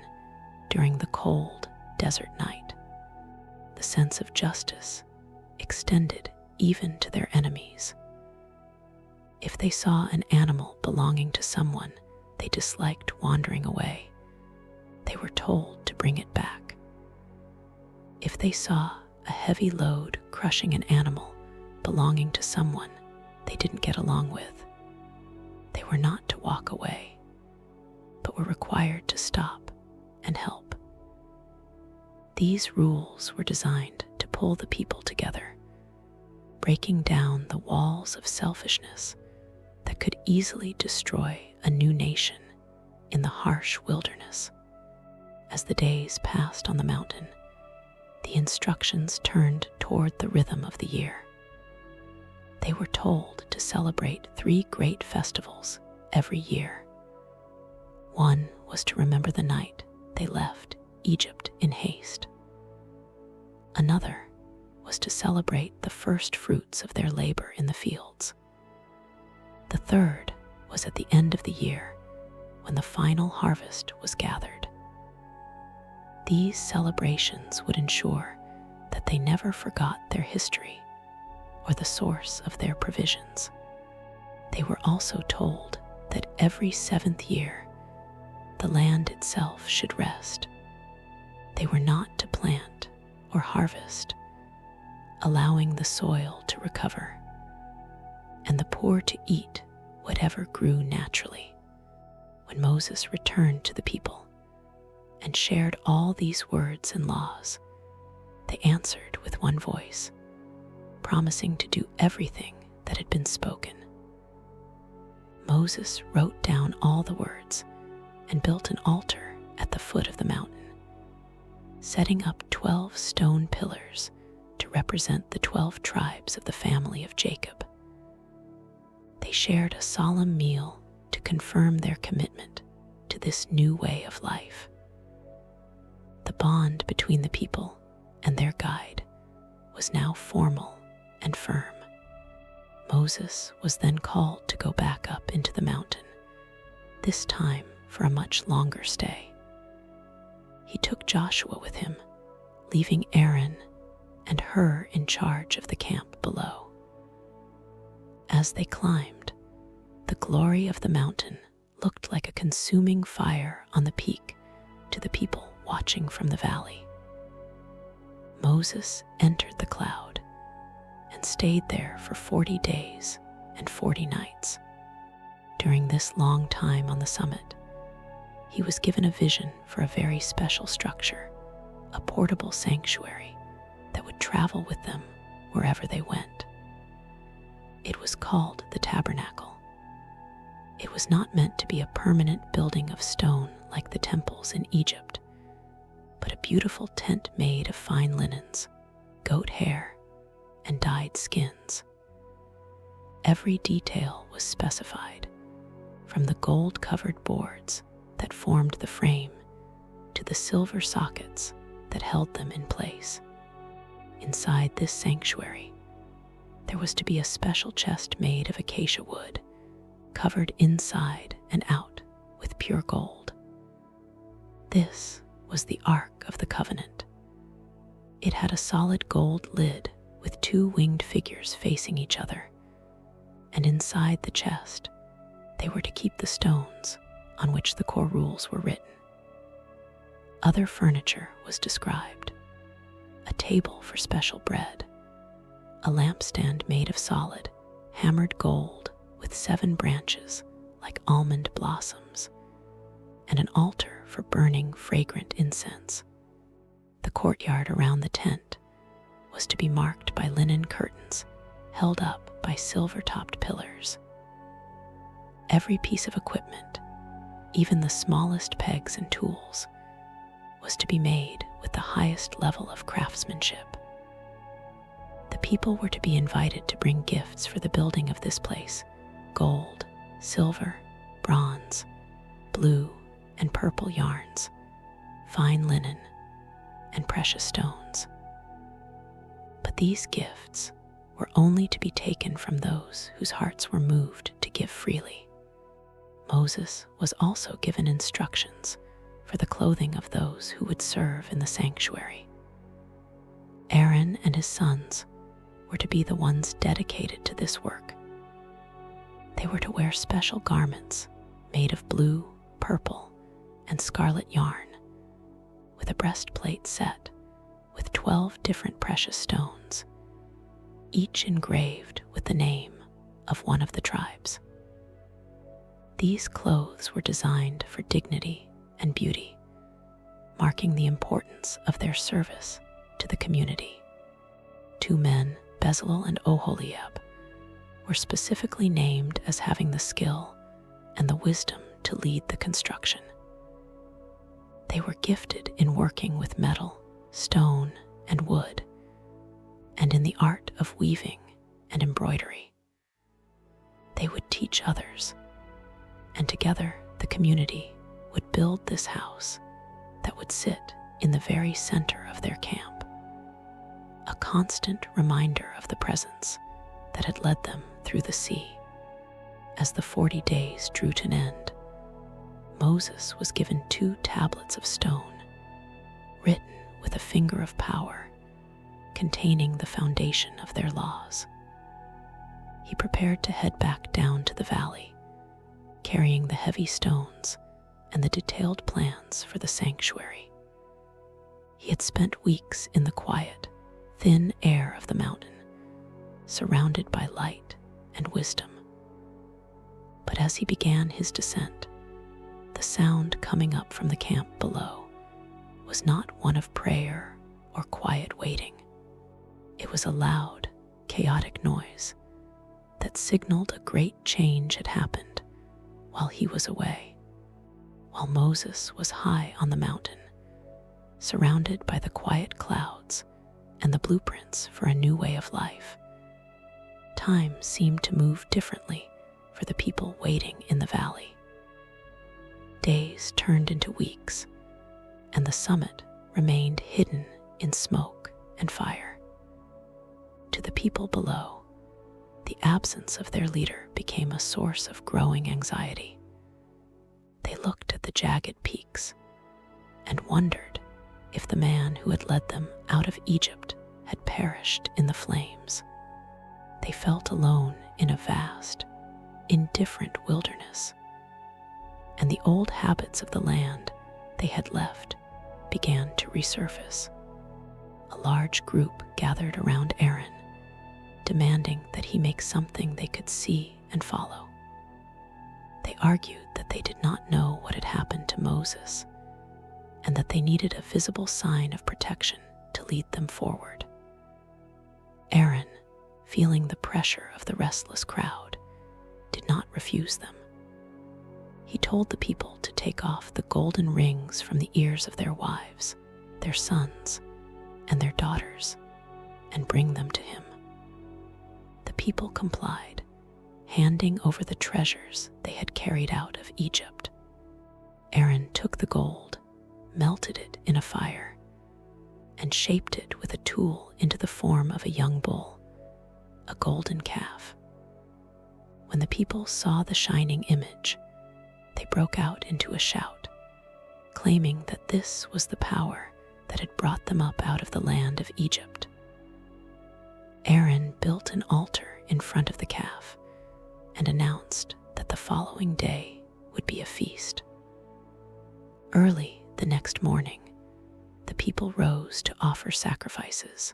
during the cold desert night. The sense of justice extended even to their enemies. If they saw an animal belonging to someone they disliked wandering away, they were told to bring it back. If they saw a heavy load crushing an animal belonging to someone they didn't get along with, they were not to walk away, but were required to stop and help. These rules were designed to pull the people together, breaking down the walls of selfishness that could easily destroy a new nation in the harsh wilderness. As the days passed on the mountain, the instructions turned toward the rhythm of the year. They were told to celebrate 3 great festivals every year. One was to remember the night they left Egypt in haste. Another was to celebrate the first fruits of their labor in the fields. The third was at the end of the year when the final harvest was gathered. These celebrations would ensure that they never forgot their history or the source of their provisions. They were also told that every 7th year, the land itself should rest. They were not to plant or harvest, allowing the soil to recover, and the poor to eat whatever grew naturally. When Moses returned to the people and shared all these words and laws, they answered with one voice, promising to do everything that had been spoken. Moses wrote down all the words and built an altar at the foot of the mountain, setting up 12 stone pillars to represent the 12 tribes of the family of Jacob. They shared a solemn meal to confirm their commitment to this new way of life. The bond between the people and their guide was now formal and firm. Moses was then called to go back up into the mountain, this time for a much longer stay. He took Joshua with him, leaving Aaron and Hur in charge of the camp below. As they climbed, the glory of the mountain looked like a consuming fire on the peak to the people watching from the valley. Moses entered the cloud and stayed there for 40 days and 40 nights. During this long time on the summit, he was given a vision for a very special structure, a portable sanctuary that would travel with them wherever they went. It was called the Tabernacle. It was not meant to be a permanent building of stone like the temples in Egypt, but a beautiful tent made of fine linens, goat hair, and dyed skins. Every detail was specified, from the gold-covered boards that formed the frame to the silver sockets that held them in place. Inside this sanctuary, there was to be a special chest made of acacia wood, covered inside and out with pure gold. This was the Ark of the Covenant. It had a solid gold lid with 2 winged figures facing each other, and inside the chest, they were to keep the stones on which the core rules were written. Other furniture was described: a table for special bread, a lampstand made of solid, hammered gold with 7 branches like almond blossoms, and an altar for burning fragrant incense. The courtyard around the tent was to be marked by linen curtains held up by silver-topped pillars. Every piece of equipment, even the smallest pegs and tools, was to be made with the highest level of craftsmanship. The people were to be invited to bring gifts for the building of this place: gold, silver, bronze, blue and purple yarns, fine linen, and precious stones. But these gifts were only to be taken from those whose hearts were moved to give freely. Moses was also given instructions for the clothing of those who would serve in the sanctuary. Aaron and his sons were to be the ones dedicated to this work. They were to wear special garments made of blue, purple, and scarlet yarn, with a breastplate set with 12 different precious stones, each engraved with the name of one of the tribes. These clothes were designed for dignity and beauty, marking the importance of their service to the community. 2 men, Bezalel and Oholiab, were specifically named as having the skill and the wisdom to lead the construction. They were gifted in working with metal, stone, and wood, and in the art of weaving and embroidery. They would teach others, and together the community would build this house that would sit in the very center of their camp, a constant reminder of the presence that had led them through the sea. As the 40 days drew to an end, Moses was given 2 tablets of stone, written with a finger of power, containing the foundation of their laws. He prepared to head back down to the valley, carrying the heavy stones and the detailed plans for the sanctuary. He had spent weeks in the quiet, thin air of the mountain, surrounded by light and wisdom. But as he began his descent, the sound coming up from the camp below was not one of prayer or quiet waiting. It was a loud, chaotic noise that signaled a great change had happened while he was away. While Moses was high on the mountain, surrounded by the quiet clouds and the blueprints for a new way of life, time seemed to move differently for the people waiting in the valley. Days turned into weeks, and the summit remained hidden in smoke and fire. To the people below, the absence of their leader became a source of growing anxiety. They looked at the jagged peaks and wondered if the man who had led them out of Egypt had perished in the flames. They felt alone in a vast, indifferent wilderness, and the old habits of the land they had left began to resurface. A large group gathered around Aaron, demanding that he make something they could see and follow. They argued that they did not know what had happened to Moses, and that they needed a visible sign of protection to lead them forward. Aaron, feeling the pressure of the restless crowd, did not refuse them. He told the people to take off the golden rings from the ears of their wives, their sons, and their daughters, and bring them to him. The people complied, handing over the treasures they had carried out of Egypt. Aaron took the gold, melted it in a fire, and shaped it with a tool into the form of a young bull, a golden calf. When the people saw the shining image, they broke out into a shout, claiming that this was the power that had brought them up out of the land of Egypt. Aaron built an altar in front of the calf and announced that the following day would be a feast. Early the next morning, the people rose to offer sacrifices.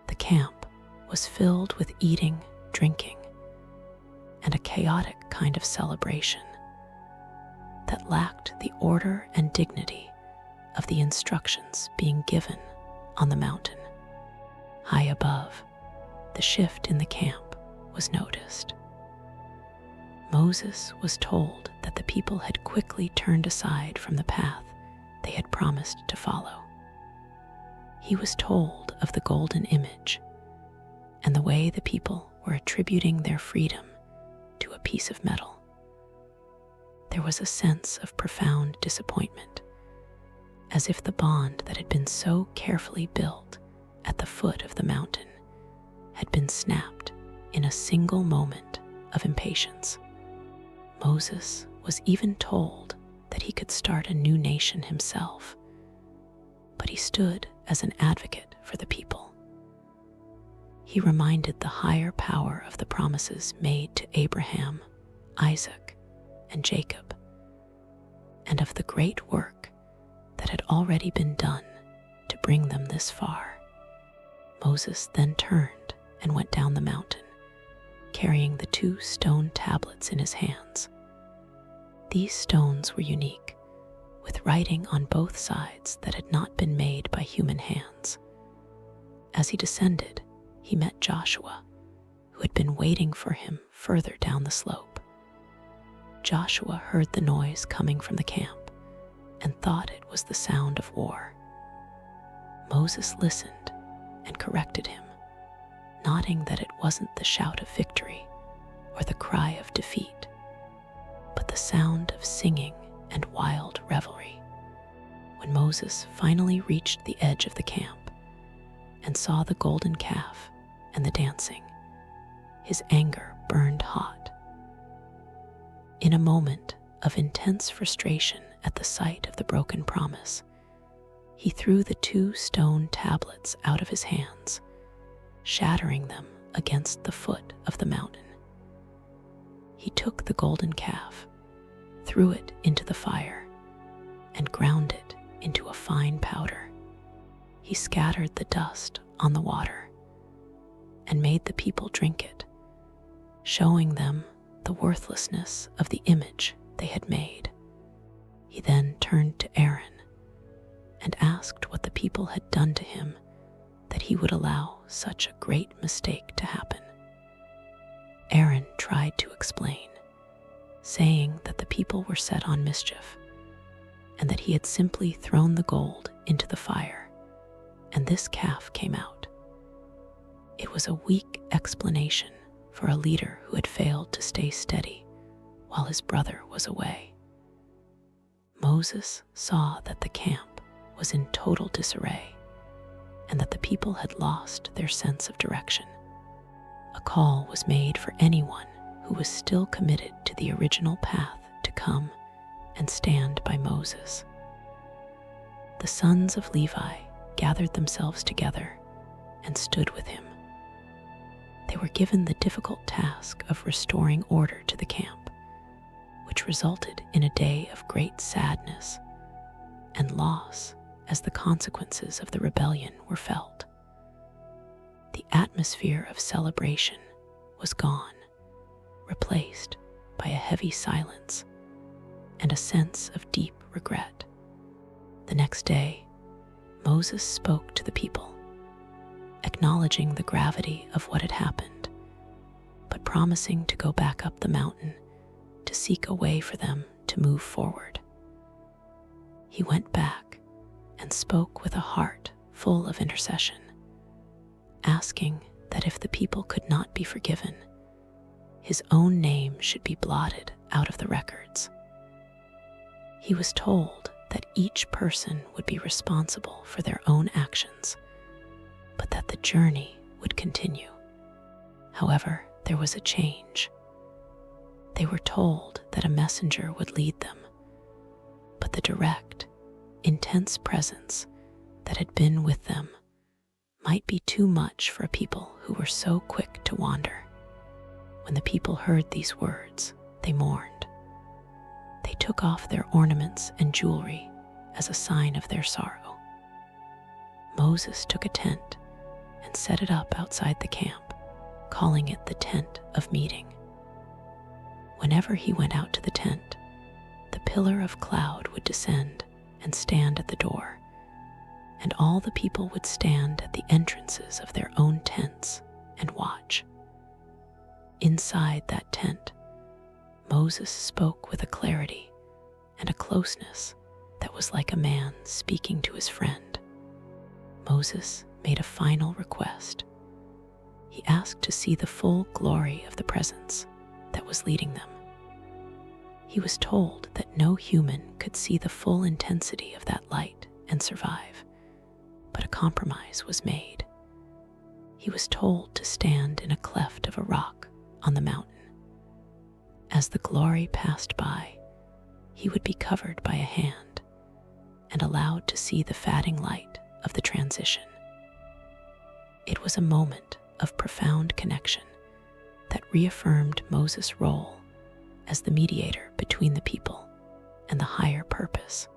The camp was filled with eating, drinking, and a chaotic kind of celebration that lacked the order and dignity of the instructions being given on the mountain. High above, the shift in the camp was noticed. Moses was told that the people had quickly turned aside from the path they had promised to follow. He was told of the golden image and the way the people were attributing their freedom to a piece of metal. There was a sense of profound disappointment, as if the bond that had been so carefully built at the foot of the mountain had been snapped in a single moment of impatience. Moses was even told that he could start a new nation himself, but he stood as an advocate for the people. He reminded the higher power of the promises made to Abraham, Isaac, and Jacob, and of the great work that had already been done to bring them this far. Moses then turned and went down the mountain, carrying the 2 stone tablets in his hands. These stones were unique, with writing on both sides that had not been made by human hands. As he descended, he met Joshua, who had been waiting for him further down the slope. Joshua heard the noise coming from the camp and thought it was the sound of war. Moses listened and corrected him, nodding that it wasn't the shout of victory or the cry of defeat, but the sound of singing and wild revelry. When Moses finally reached the edge of the camp and saw the golden calf and the dancing, his anger burned hot. In a moment of intense frustration at the sight of the broken promise, he threw the 2 stone tablets out of his hands, shattering them against the foot of the mountain. He took the golden calf, threw it into the fire, and ground it into a fine powder. He scattered the dust on the water and made the people drink it, showing them the worthlessness of the image they had made. He then turned to Aaron and asked what the people had done to him that he would allow such a great mistake to happen. Aaron tried to explain, saying that the people were set on mischief and that he had simply thrown the gold into the fire, and this calf came out. It was a weak explanation for a leader who had failed to stay steady while his brother was away. Moses saw that the camp was in total disarray and that the people had lost their sense of direction. A call was made for anyone who was still committed to the original path to come and stand by Moses. The sons of Levi gathered themselves together and stood with him. They were given the difficult task of restoring order to the camp, which resulted in a day of great sadness and loss as the consequences of the rebellion were felt. The atmosphere of celebration was gone, replaced by a heavy silence and a sense of deep regret. The next day, Moses spoke to the people, acknowledging the gravity of what had happened, but promising to go back up the mountain to seek a way for them to move forward. He went back and spoke with a heart full of intercession, asking that if the people could not be forgiven, his own name should be blotted out of the records. He was told that each person would be responsible for their own actions, but that the journey would continue. However, there was a change. They were told that a messenger would lead them, but the direct, intense presence that had been with them might be too much for a people who were so quick to wander. When the people heard these words, they mourned. They took off their ornaments and jewelry as a sign of their sorrow. Moses took a tent and set it up outside the camp, calling it the tent of meeting. Whenever he went out to the tent, the pillar of cloud would descend and stand at the door, and all the people would stand at the entrances of their own tents and watch. Inside that tent, Moses spoke with a clarity and a closeness that was like a man speaking to his friend. Moses made a final request. He asked to see the full glory of the presence that was leading them. He was told that no human could see the full intensity of that light and survive, but a compromise was made. He was told to stand in a cleft of a rock on the mountain. As the glory passed by, he would be covered by a hand and allowed to see the fading light of the transition. It was a moment of profound connection that reaffirmed Moses' role as the mediator between the people and the higher purpose.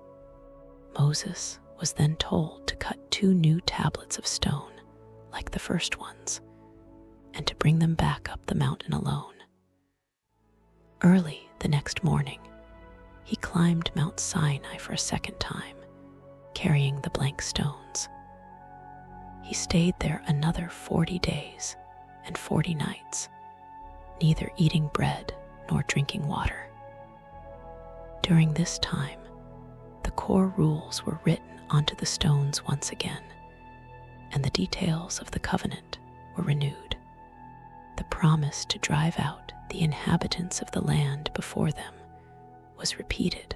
Moses was then told to cut 2 new tablets of stone, like the first ones, and to bring them back up the mountain alone. Early the next morning, he climbed Mount Sinai for a second time, carrying the blank stones. He stayed there another 40 days and 40 nights, neither eating bread nor drinking water. During this time, the core rules were written onto the stones once again, and the details of the covenant were renewed. The promise to drive out the inhabitants of the land before them was repeated,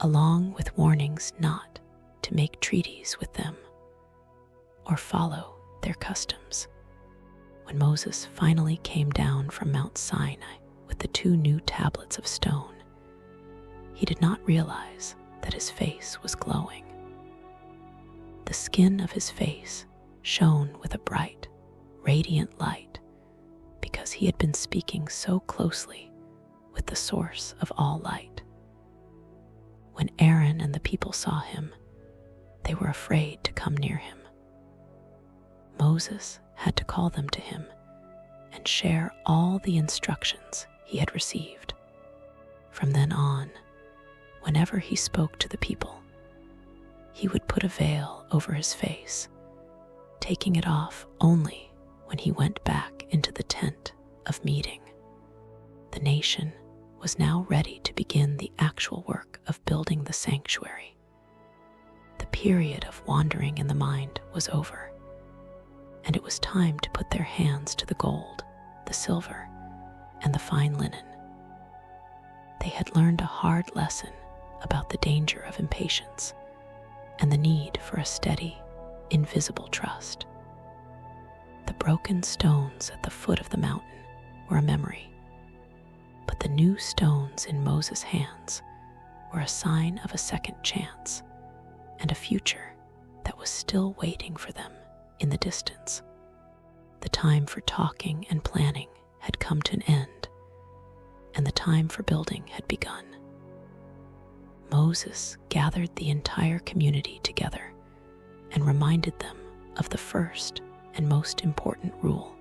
along with warnings not to make treaties with them or follow their customs. When Moses finally came down from Mount Sinai with the 2 new tablets of stone, he did not realize that his face was glowing. The skin of his face shone with a bright, radiant light because he had been speaking so closely with the source of all light. When Aaron and the people saw him, they were afraid to come near him. Moses had to call them to him and share all the instructions he had received. From then on, whenever he spoke to the people, he would put a veil over his face, taking it off only when he went back into the tent of meeting. The nation was now ready to begin the actual work of building the sanctuary. The period of wandering in the mind was over, and it was time to put their hands to the gold, the the silver and the fine linen. They had learned a hard lesson about the danger of impatience and the need for a steady, invisible trust. The broken stones at the foot of the mountain were a memory, but the new stones in Moses' hands were a sign of a second chance and a future that was still waiting for them in the distance. The time for talking and planning had come to an end, and the time for building had begun. Moses gathered the entire community together and reminded them of the first and most important rule,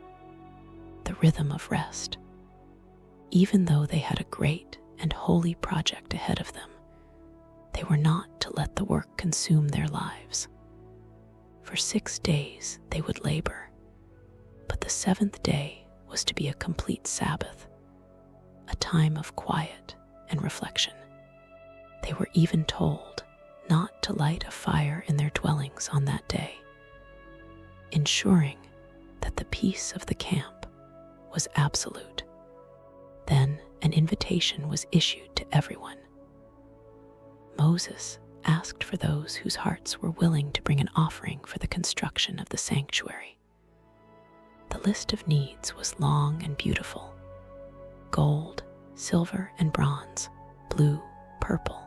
the rhythm of rest. Even though they had a great and holy project ahead of them, they were not to let the work consume their lives. For 6 days they would labor, but the 7th day was to be a complete Sabbath, a time of quiet and reflection. They were even told not to light a fire in their dwellings on that day, ensuring that the peace of the camp was absolute. Then an invitation was issued to everyone. Moses asked for those whose hearts were willing to bring an offering for the construction of the sanctuary. The list of needs was long and beautiful: gold, silver, and bronze, blue, purple,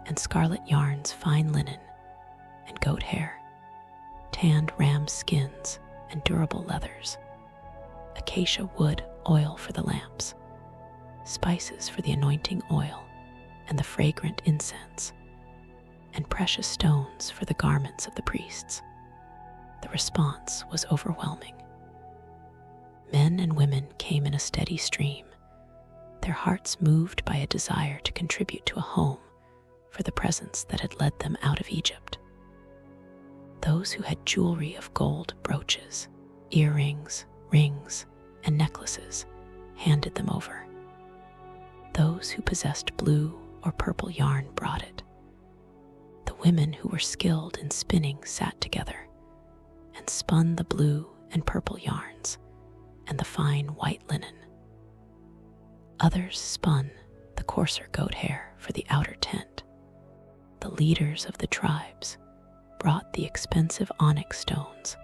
and scarlet yarns, fine linen, and goat hair, tanned ram skins, and durable leathers, acacia wood oil for the lamps, spices for the anointing oil and the fragrant incense, and precious stones for the garments of the priests. The response was overwhelming. Men and women came in a steady stream, their hearts moved by a desire to contribute to a home for the presence that had led them out of Egypt. Those who had jewelry of gold brooches, earrings, rings, and necklaces handed them over. Those who possessed blue or purple yarn brought it. The women who were skilled in spinning sat together and spun the blue and purple yarns and the fine white linen. Others spun the coarser goat hair for the outer tent. The leaders of the tribes brought the expensive onyx stones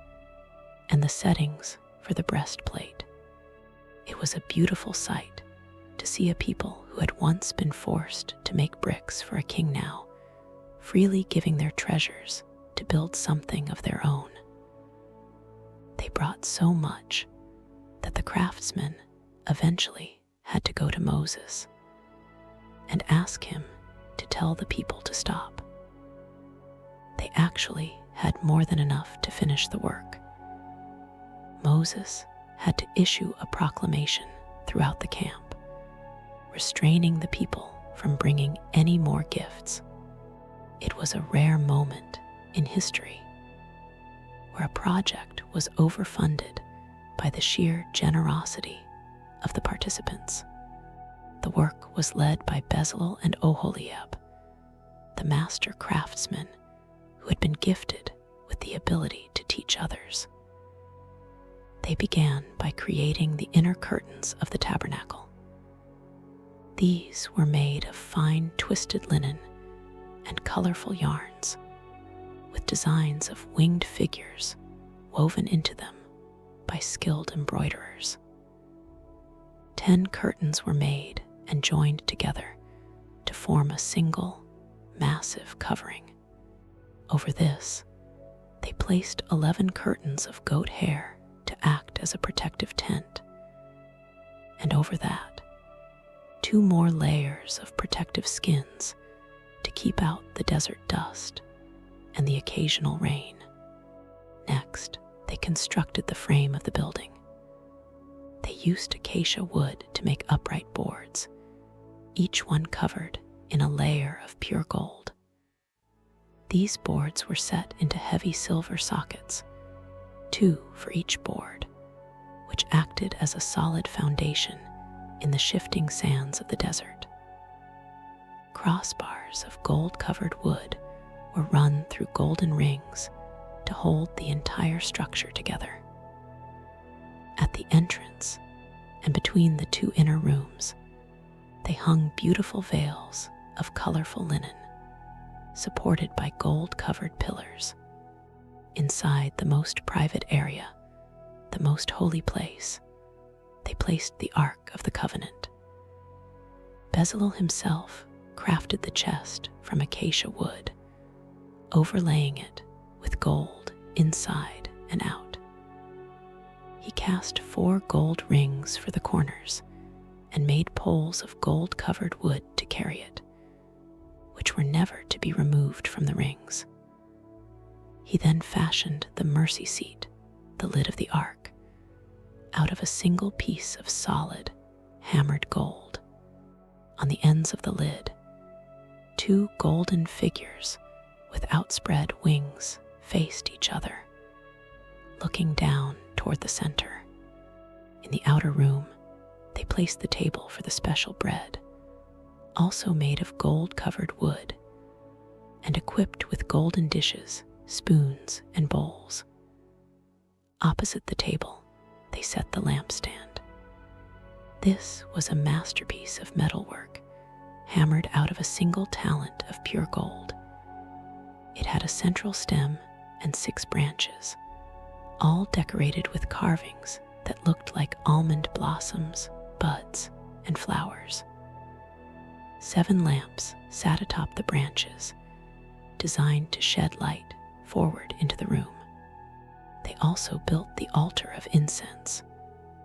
and the settings for the breastplate. It was a beautiful sight to see a people who had once been forced to make bricks for a king now freely giving their treasures to build something of their own. They brought so much that the craftsmen eventually had to go to Moses and ask him to tell the people to stop. They actually had more than enough to finish the work. Moses had to issue a proclamation throughout the camp, restraining the people from bringing any more gifts. It was a rare moment in history where a project was overfunded by the sheer generosity of the participants. The work was led by Bezalel and Oholiab, the master craftsmen who had been gifted with the ability to teach others. They began by creating the inner curtains of the tabernacle. These were made of fine twisted linen and colorful yarns, with designs of winged figures woven into them by skilled embroiderers. 10 curtains were made and joined together to form a single, massive covering. Over this, they placed 11 curtains of goat hair to act as a protective tent, and over that, 2 more layers of protective skins to keep out the desert dust and the occasional rain. Next, they constructed the frame of the building. They used acacia wood to make upright boards, each one covered in a layer of pure gold. These boards were set into heavy silver sockets, 2 for each board, which acted as a solid foundation in the shifting sands of the desert. Crossbars of gold-covered wood were run through golden rings to hold the entire structure together. At the entrance, and between the two inner rooms, they hung beautiful veils of colorful linen, supported by gold-covered pillars. Inside the most private area, the most holy place, they placed the Ark of the Covenant. Bezalel himself crafted the chest from acacia wood, overlaying it with gold inside and out. He cast 4 gold rings for the corners and made poles of gold-covered wood to carry it, which were never to be removed from the rings. He then fashioned the mercy seat, the lid of the ark, out of a single piece of solid, hammered gold. On the ends of the lid, 2 golden figures with outspread wings faced each other, looking down toward the center. In the outer room, they placed the table for the special bread, also made of gold-covered wood, and equipped with golden dishes, spoons, and bowls. Opposite the table, they set the lampstand. This was a masterpiece of metalwork, hammered out of a single talent of pure gold. It had a central stem and 6 branches, all decorated with carvings that looked like almond blossoms, buds, and flowers. 7 lamps sat atop the branches, designed to shed light forward into the room. They also built the altar of incense,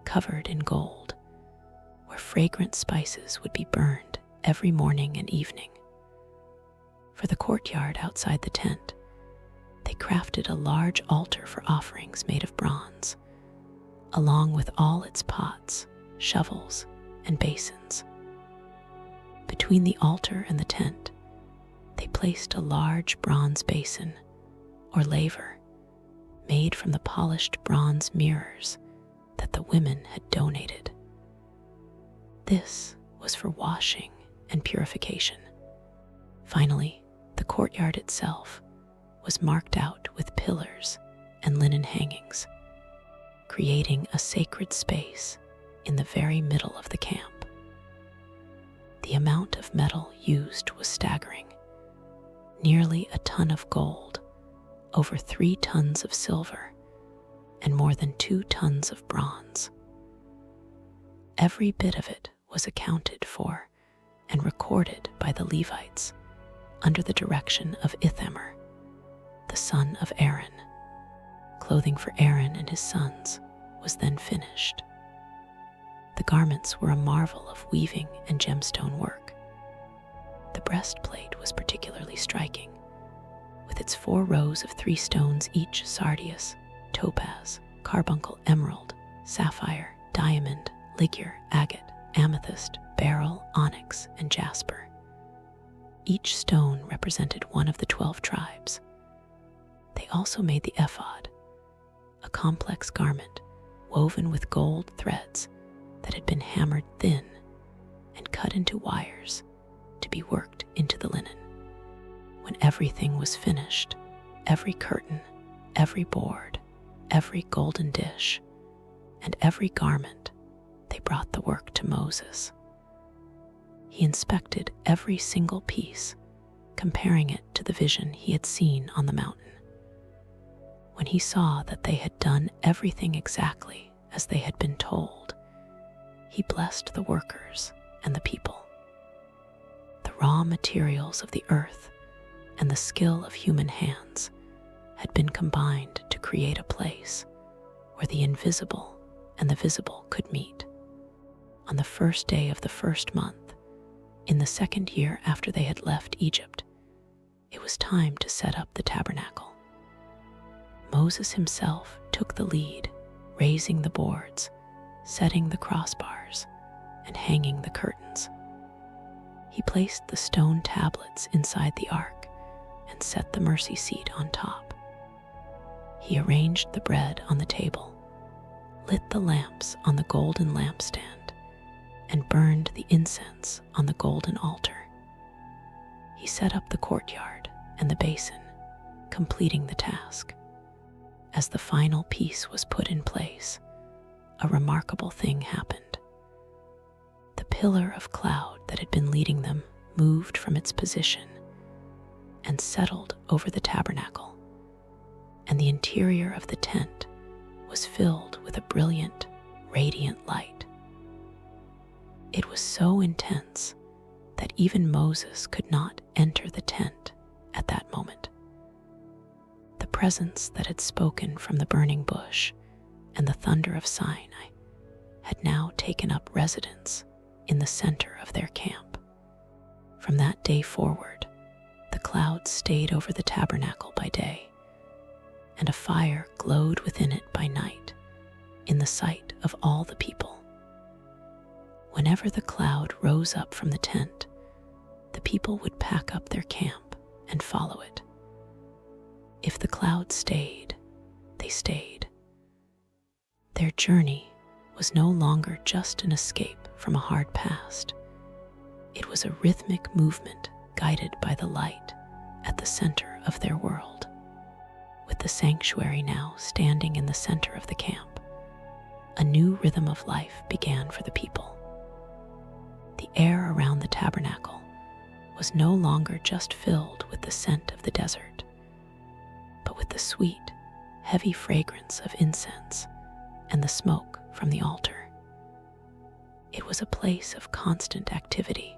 covered in gold, where fragrant spices would be burned every morning and evening. For the courtyard outside the tent, they crafted a large altar for offerings made of bronze, along with all its pots, shovels, and basins. Between the altar and the tent, they placed a large bronze basin, or laver, made from the polished bronze mirrors that the women had donated. This was for washing and purification. Finally, the courtyard itself was marked out with pillars and linen hangings, creating a sacred space in the very middle of the camp. The amount of metal used was staggering. Nearly a ton of gold, over 3 tons of silver, and more than 2 tons of bronze. Every bit of it was accounted for and recorded by the Levites under the direction of Ithamar, the son of Aaron. Clothing for Aaron and his sons was then finished. The garments were a marvel of weaving and gemstone work. The breastplate was particularly striking, with its 4 rows of 3 stones, each sardius, topaz, carbuncle, emerald, sapphire, diamond, ligure, agate, amethyst, beryl, onyx, and jasper. Each stone represented one of the 12 tribes. They also made the ephod, a complex garment woven with gold threads that had been hammered thin and cut into wires to be worked into the linen. When everything was finished, every curtain, every board, every golden dish, and every garment, they brought the work to Moses. He inspected every single piece, comparing it to the vision he had seen on the mountain. When he saw that they had done everything exactly as they had been told, he blessed the workers and the people. The raw materials of the earth and the skill of human hands had been combined to create a place where the invisible and the visible could meet. On the first day of the first month, in the 2nd year after they had left Egypt, it was time to set up the tabernacle. Moses himself took the lead, raising the boards, setting the crossbars, and hanging the curtains. He placed the stone tablets inside the ark and set the mercy seat on top. He arranged the bread on the table, lit the lamps on the golden lampstand, and burned the incense on the golden altar. He set up the courtyard and the basin, completing the task. As the final piece was put in place, a remarkable thing happened. pillar of cloud that had been leading them moved from its position and settled over the tabernacle, and the interior of the tent was filled with a brilliant, radiant light. It was so intense that even Moses could not enter the tent at that moment. The presence that had spoken from the burning bush and the thunder of Sinai had now taken up residence in the center of their camp. From that day forward, the cloud stayed over the tabernacle by day, and a fire glowed within it by night, in the sight of all the people. Whenever the cloud rose up from the tent, the people would pack up their camp and follow it. If the cloud stayed, they stayed. Their journey was no longer just an escape from a hard past. It was a rhythmic movement guided by the light at the center of their world. With the sanctuary now standing in the center of the camp, a new rhythm of life began for the people. The air around the tabernacle was no longer just filled with the scent of the desert, but with the sweet, heavy fragrance of incense and the smoke from the altar. It was a place of constant activity,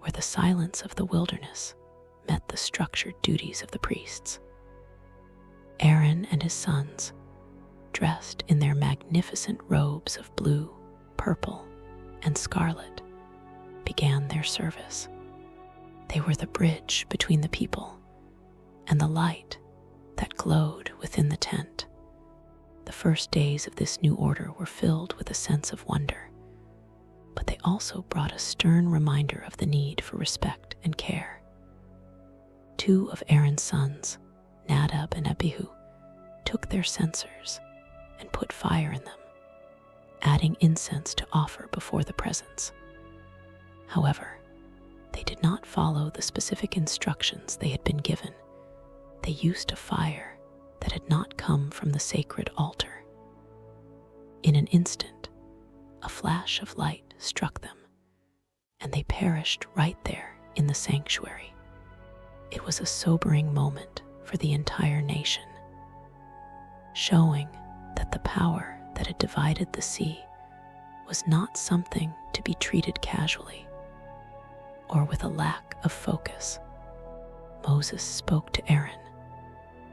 where the silence of the wilderness met the structured duties of the priests. Aaron and his sons, dressed in their magnificent robes of blue, purple, and scarlet, began their service. They were the bridge between the people and the light that glowed within the tent. The first days of this new order were filled with a sense of wonder, but they also brought a stern reminder of the need for respect and care. Two of Aaron's sons, Nadab and Abihu, took their censers and put fire in them, adding incense to offer before the presence. However, they did not follow the specific instructions they had been given. They used a fire that had not come from the sacred altar. In an instant, a flash of light struck them, and they perished right there in the sanctuary. It was a sobering moment for the entire nation, showing that the power that had divided the sea was not something to be treated casually or with a lack of focus. Moses spoke to Aaron,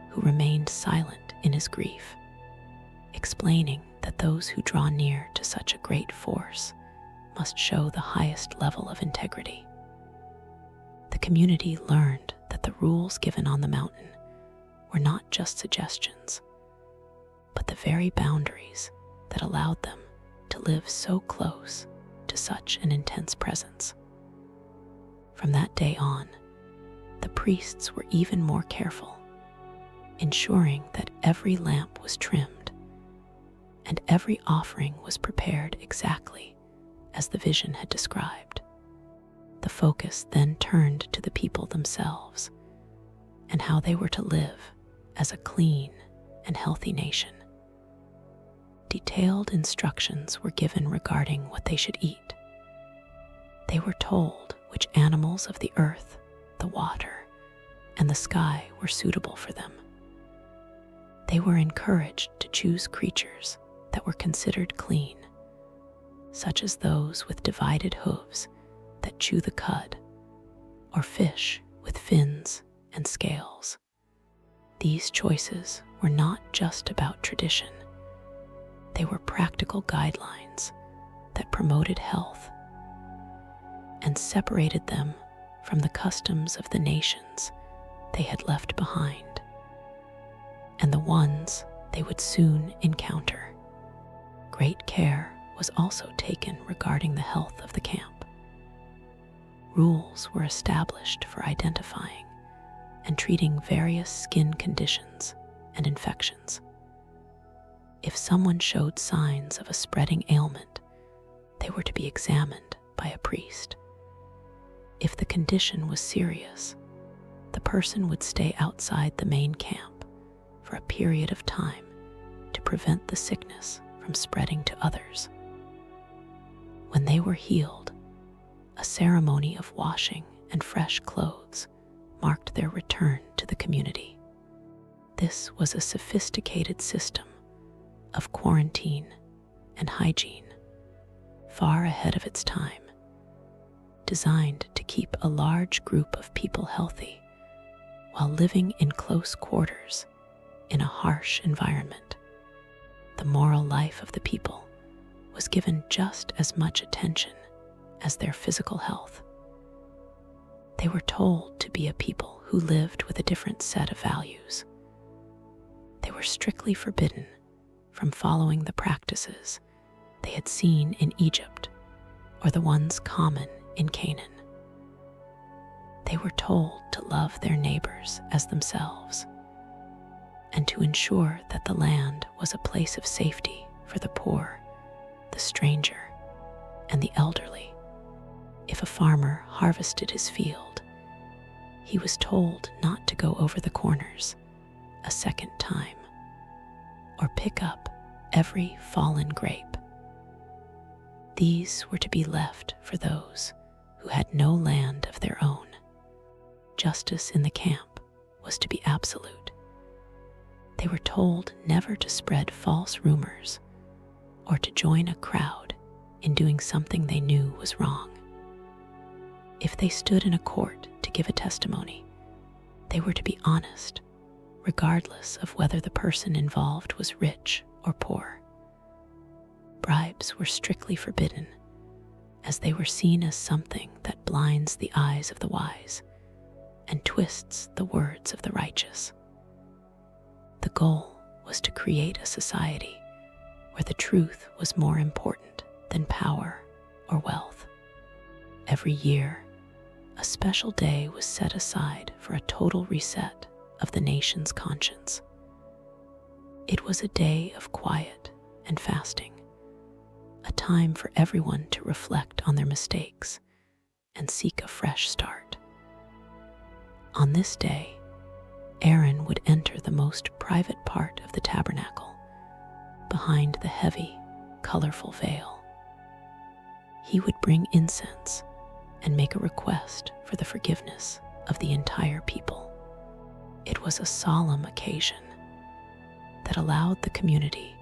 who remained silent in his grief, explaining that those who draw near to such a great force must show the highest level of integrity. The community learned that the rules given on the mountain were not just suggestions, but the very boundaries that allowed them to live so close to such an intense presence. From that day on, the priests were even more careful, ensuring that every lamp was trimmed and every offering was prepared exactly as the vision had described. The focus then turned to the people themselves and how they were to live as a clean and healthy nation. Detailed instructions were given regarding what they should eat. They were told which animals of the earth, the water, and the sky were suitable for them. They were encouraged to choose creatures that were considered clean, such as those with divided hooves that chew the cud, or fish with fins and scales. These choices were not just about tradition. They were practical guidelines that promoted health and separated them from the customs of the nations they had left behind and the ones they would soon encounter. Great care was also taken regarding the health of the camp. Rules were established for identifying and treating various skin conditions and infections. If someone showed signs of a spreading ailment, they were to be examined by a priest. If the condition was serious, the person would stay outside the main camp for a period of time to prevent the sickness from spreading to others. When they were healed, a ceremony of washing and fresh clothes marked their return to the community. This was a sophisticated system of quarantine and hygiene, far ahead of its time, designed to keep a large group of people healthy while living in close quarters in a harsh environment. The moral life of the people was given just as much attention as their physical health. They were told to be a people who lived with a different set of values. They were strictly forbidden from following the practices they had seen in Egypt or the ones common in Canaan. They were told to love their neighbors as themselves and to ensure that the land was a place of safety for the poor, the stranger, and the elderly. If a farmer harvested his field, he was told not to go over the corners a second time or pick up every fallen grape. These were to be left for those who had no land of their own. Justice in the camp was to be absolute. They were told never to spread false rumors or to join a crowd in doing something they knew was wrong. If they stood in a court to give a testimony, they were to be honest, regardless of whether the person involved was rich or poor. Bribes were strictly forbidden, as they were seen as something that blinds the eyes of the wise and twists the words of the righteous. The goal was to create a society where the truth was more important than power or wealth. Every year, a special day was set aside for a total reset of the nation's conscience. It was a day of quiet and fasting, a time for everyone to reflect on their mistakes and seek a fresh start. On this day, Aaron would enter the most private part of the tabernacle, behind the heavy, colorful veil. He would bring incense and make a request for the forgiveness of the entire people. It was a solemn occasion that allowed the community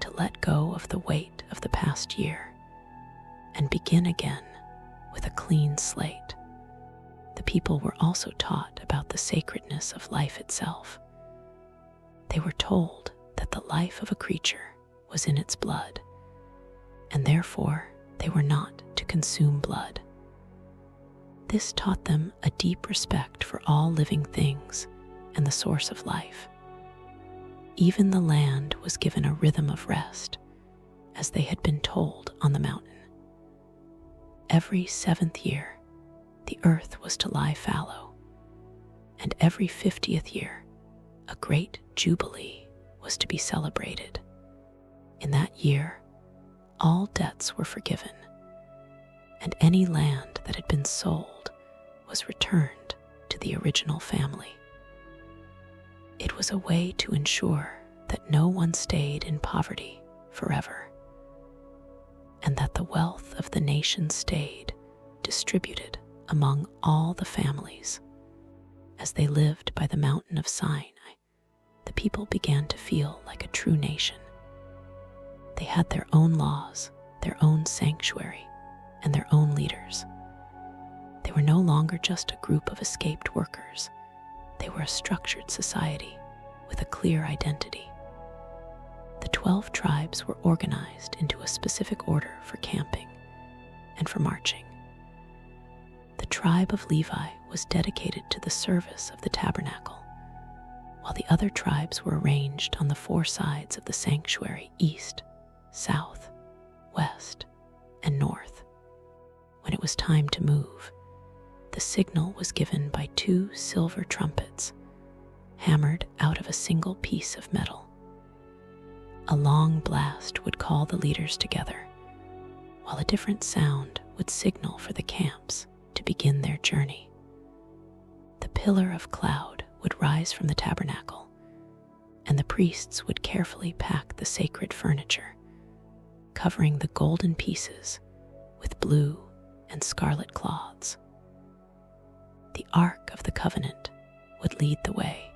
to let go of the weight of the past year and begin again with a clean slate. The people were also taught about the sacredness of life itself. They were told that the life of a creature was in its blood, and therefore they were not to consume blood. This taught them a deep respect for all living things and the source of life. Even the land was given a rhythm of rest, as they had been told on the mountain. Every 7th year, the earth was to lie fallow, and every 50th year, a great jubilee was to be celebrated. In that year, all debts were forgiven, and any land that had been sold was returned to the original family. It was a way to ensure that no one stayed in poverty forever, and that the wealth of the nation stayed distributed among all the families. As they lived by the mountain of Sinai, the people began to feel like a true nation. They had their own laws, their own sanctuary, and their own leaders. They were no longer just a group of escaped workers. They were a structured society with a clear identity. The 12 tribes were organized into a specific order for camping and for marching. The tribe of Levi was dedicated to the service of the tabernacle, while the other tribes were arranged on the 4 sides of the sanctuary: east, south, west, and north. When it was time to move, the signal was given by 2 silver trumpets, hammered out of a single piece of metal. A long blast would call the leaders together, while a different sound would signal for the camps to begin their journey. The pillar of cloud would rise from the tabernacle, and the priests would carefully pack the sacred furniture, covering the golden pieces with blue and scarlet cloths. The Ark of the Covenant would lead the way,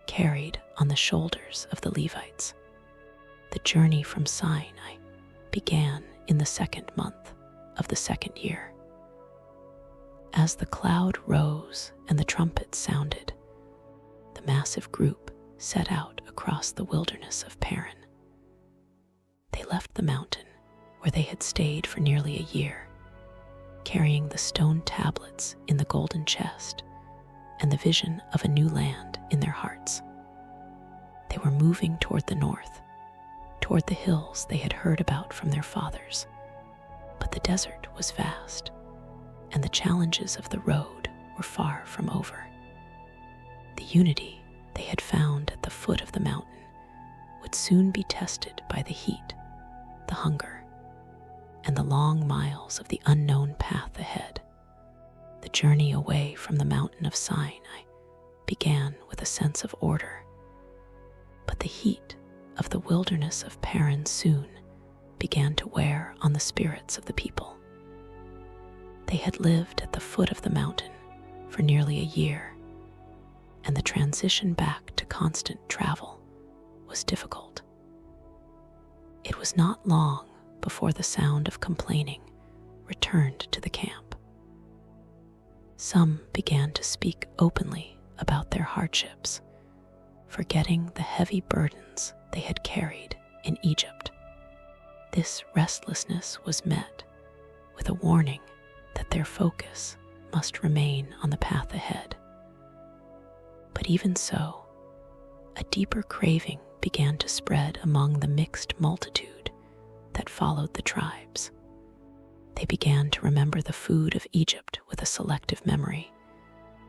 carried on the shoulders of the Levites. The journey from Sinai began in the 2nd month of the 2nd year. As the cloud rose and the trumpets sounded, the massive group set out across the wilderness of Paran. They left the mountain where they had stayed for nearly a year, carrying the stone tablets in the golden chest and the vision of a new land in their hearts. They were moving toward the north, toward the hills they had heard about from their fathers. But the desert was vast, and the challenges of the road were far from over. The unity they had found at the foot of the mountain would soon be tested by the heat, the hunger, and the long miles of the unknown path ahead. The journey away from the mountain of Sinai began with a sense of order, but the heat of the wilderness of Paran soon began to wear on the spirits of the people. They had lived at the foot of the mountain for nearly a year, and the transition back to constant travel was difficult. It was not long before the sound of complaining returned to the camp. Some began to speak openly about their hardships, forgetting the heavy burdens they had carried in Egypt. This restlessness was met with a warning that their focus must remain on the path ahead. But even so, a deeper craving began to spread among the mixed multitude that followed the tribes. They began to remember the food of Egypt with a selective memory,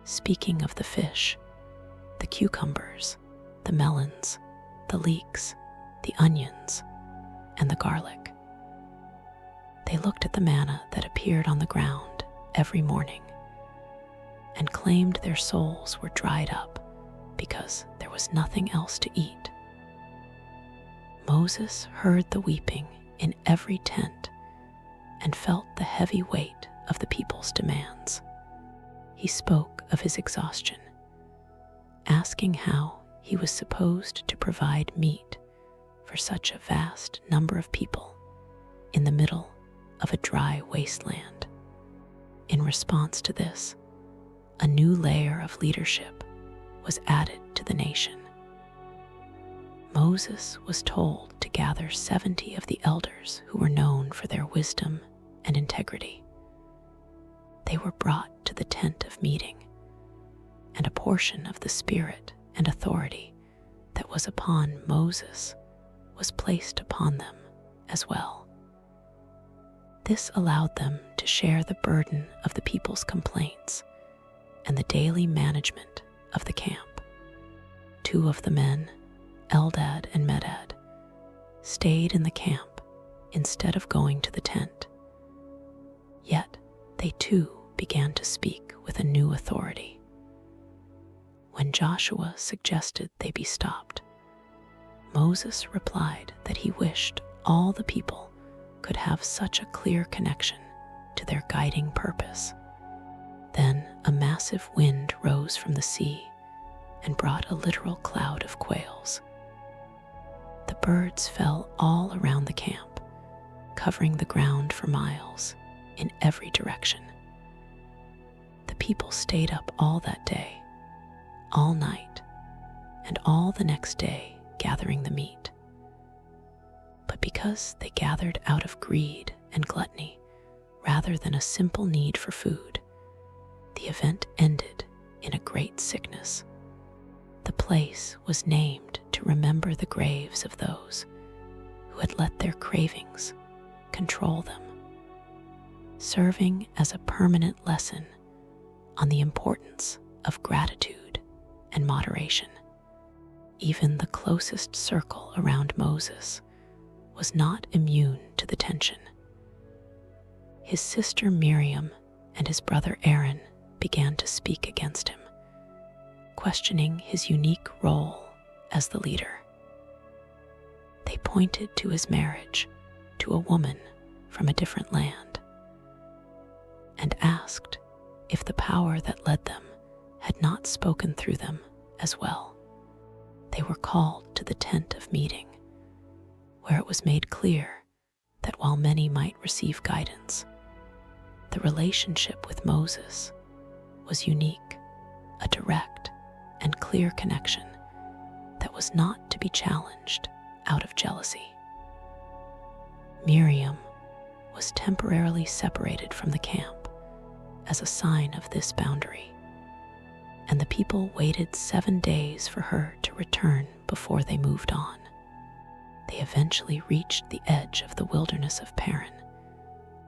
speaking of the fish, the cucumbers, the melons, the leeks, the onions, and the garlic. They looked at the manna that appeared on the ground every morning and claimed their souls were dried up because there was nothing else to eat. Moses heard the weeping in every tent and felt the heavy weight of the people's demands. He spoke of his exhaustion, asking how he was supposed to provide meat for such a vast number of people in the middle of a dry wasteland. In response to this, a new layer of leadership was added to the nation. Moses was told to gather 70 of the elders who were known for their wisdom and integrity. They were brought to the tent of meeting, and a portion of the spirit and authority that was upon Moses was placed upon them as well. This allowed them to share the burden of the people's complaints and the daily management of the camp. 2 of the men, Eldad and Medad, stayed in the camp instead of going to the tent. Yet they too began to speak with a new authority. When Joshua suggested they be stopped, Moses replied that he wished all the people could have such a clear connection to their guiding purpose. Then a massive wind rose from the sea and brought a literal cloud of quails. The birds fell all around the camp, covering the ground for miles in every direction. The people stayed up all that day, all night, and all the next day gathering the meat. But because they gathered out of greed and gluttony rather than a simple need for food, the event ended in a great sickness. The place was named to remember the graves of those who had let their cravings control them, serving as a permanent lesson on the importance of gratitude and moderation. Even the closest circle around Moses was not immune to the tension. His sister Miriam and his brother Aaron began to speak against him, questioning his unique role as the leader. They pointed to his marriage to a woman from a different land, and asked if the power that led them had not spoken through them as well. They were called to the tent of meeting, where it was made clear that while many might receive guidance, the relationship with Moses was unique, a direct and clear connection that was not to be challenged out of jealousy. Miriam was temporarily separated from the camp as a sign of this boundary, and the people waited 7 days for her to return before they moved on. They eventually reached the edge of the wilderness of Paran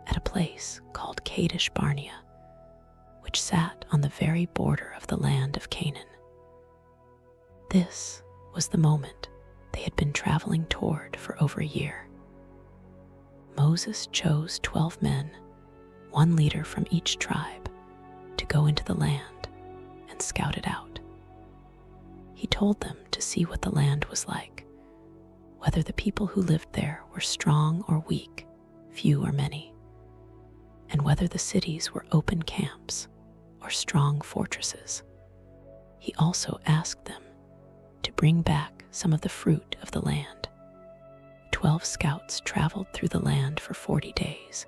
at a place called Kadesh Barnea, which sat on the very border of the land of Canaan. This was the moment they had been traveling toward for over a year. Moses chose 12 men, one leader from each tribe, to go into the land and scout it out. He told them to see what the land was like, whether the people who lived there were strong or weak, few or many, and whether the cities were open camps or strong fortresses. He also asked them to bring back some of the fruit of the land. 12 scouts traveled through the land for 40 days,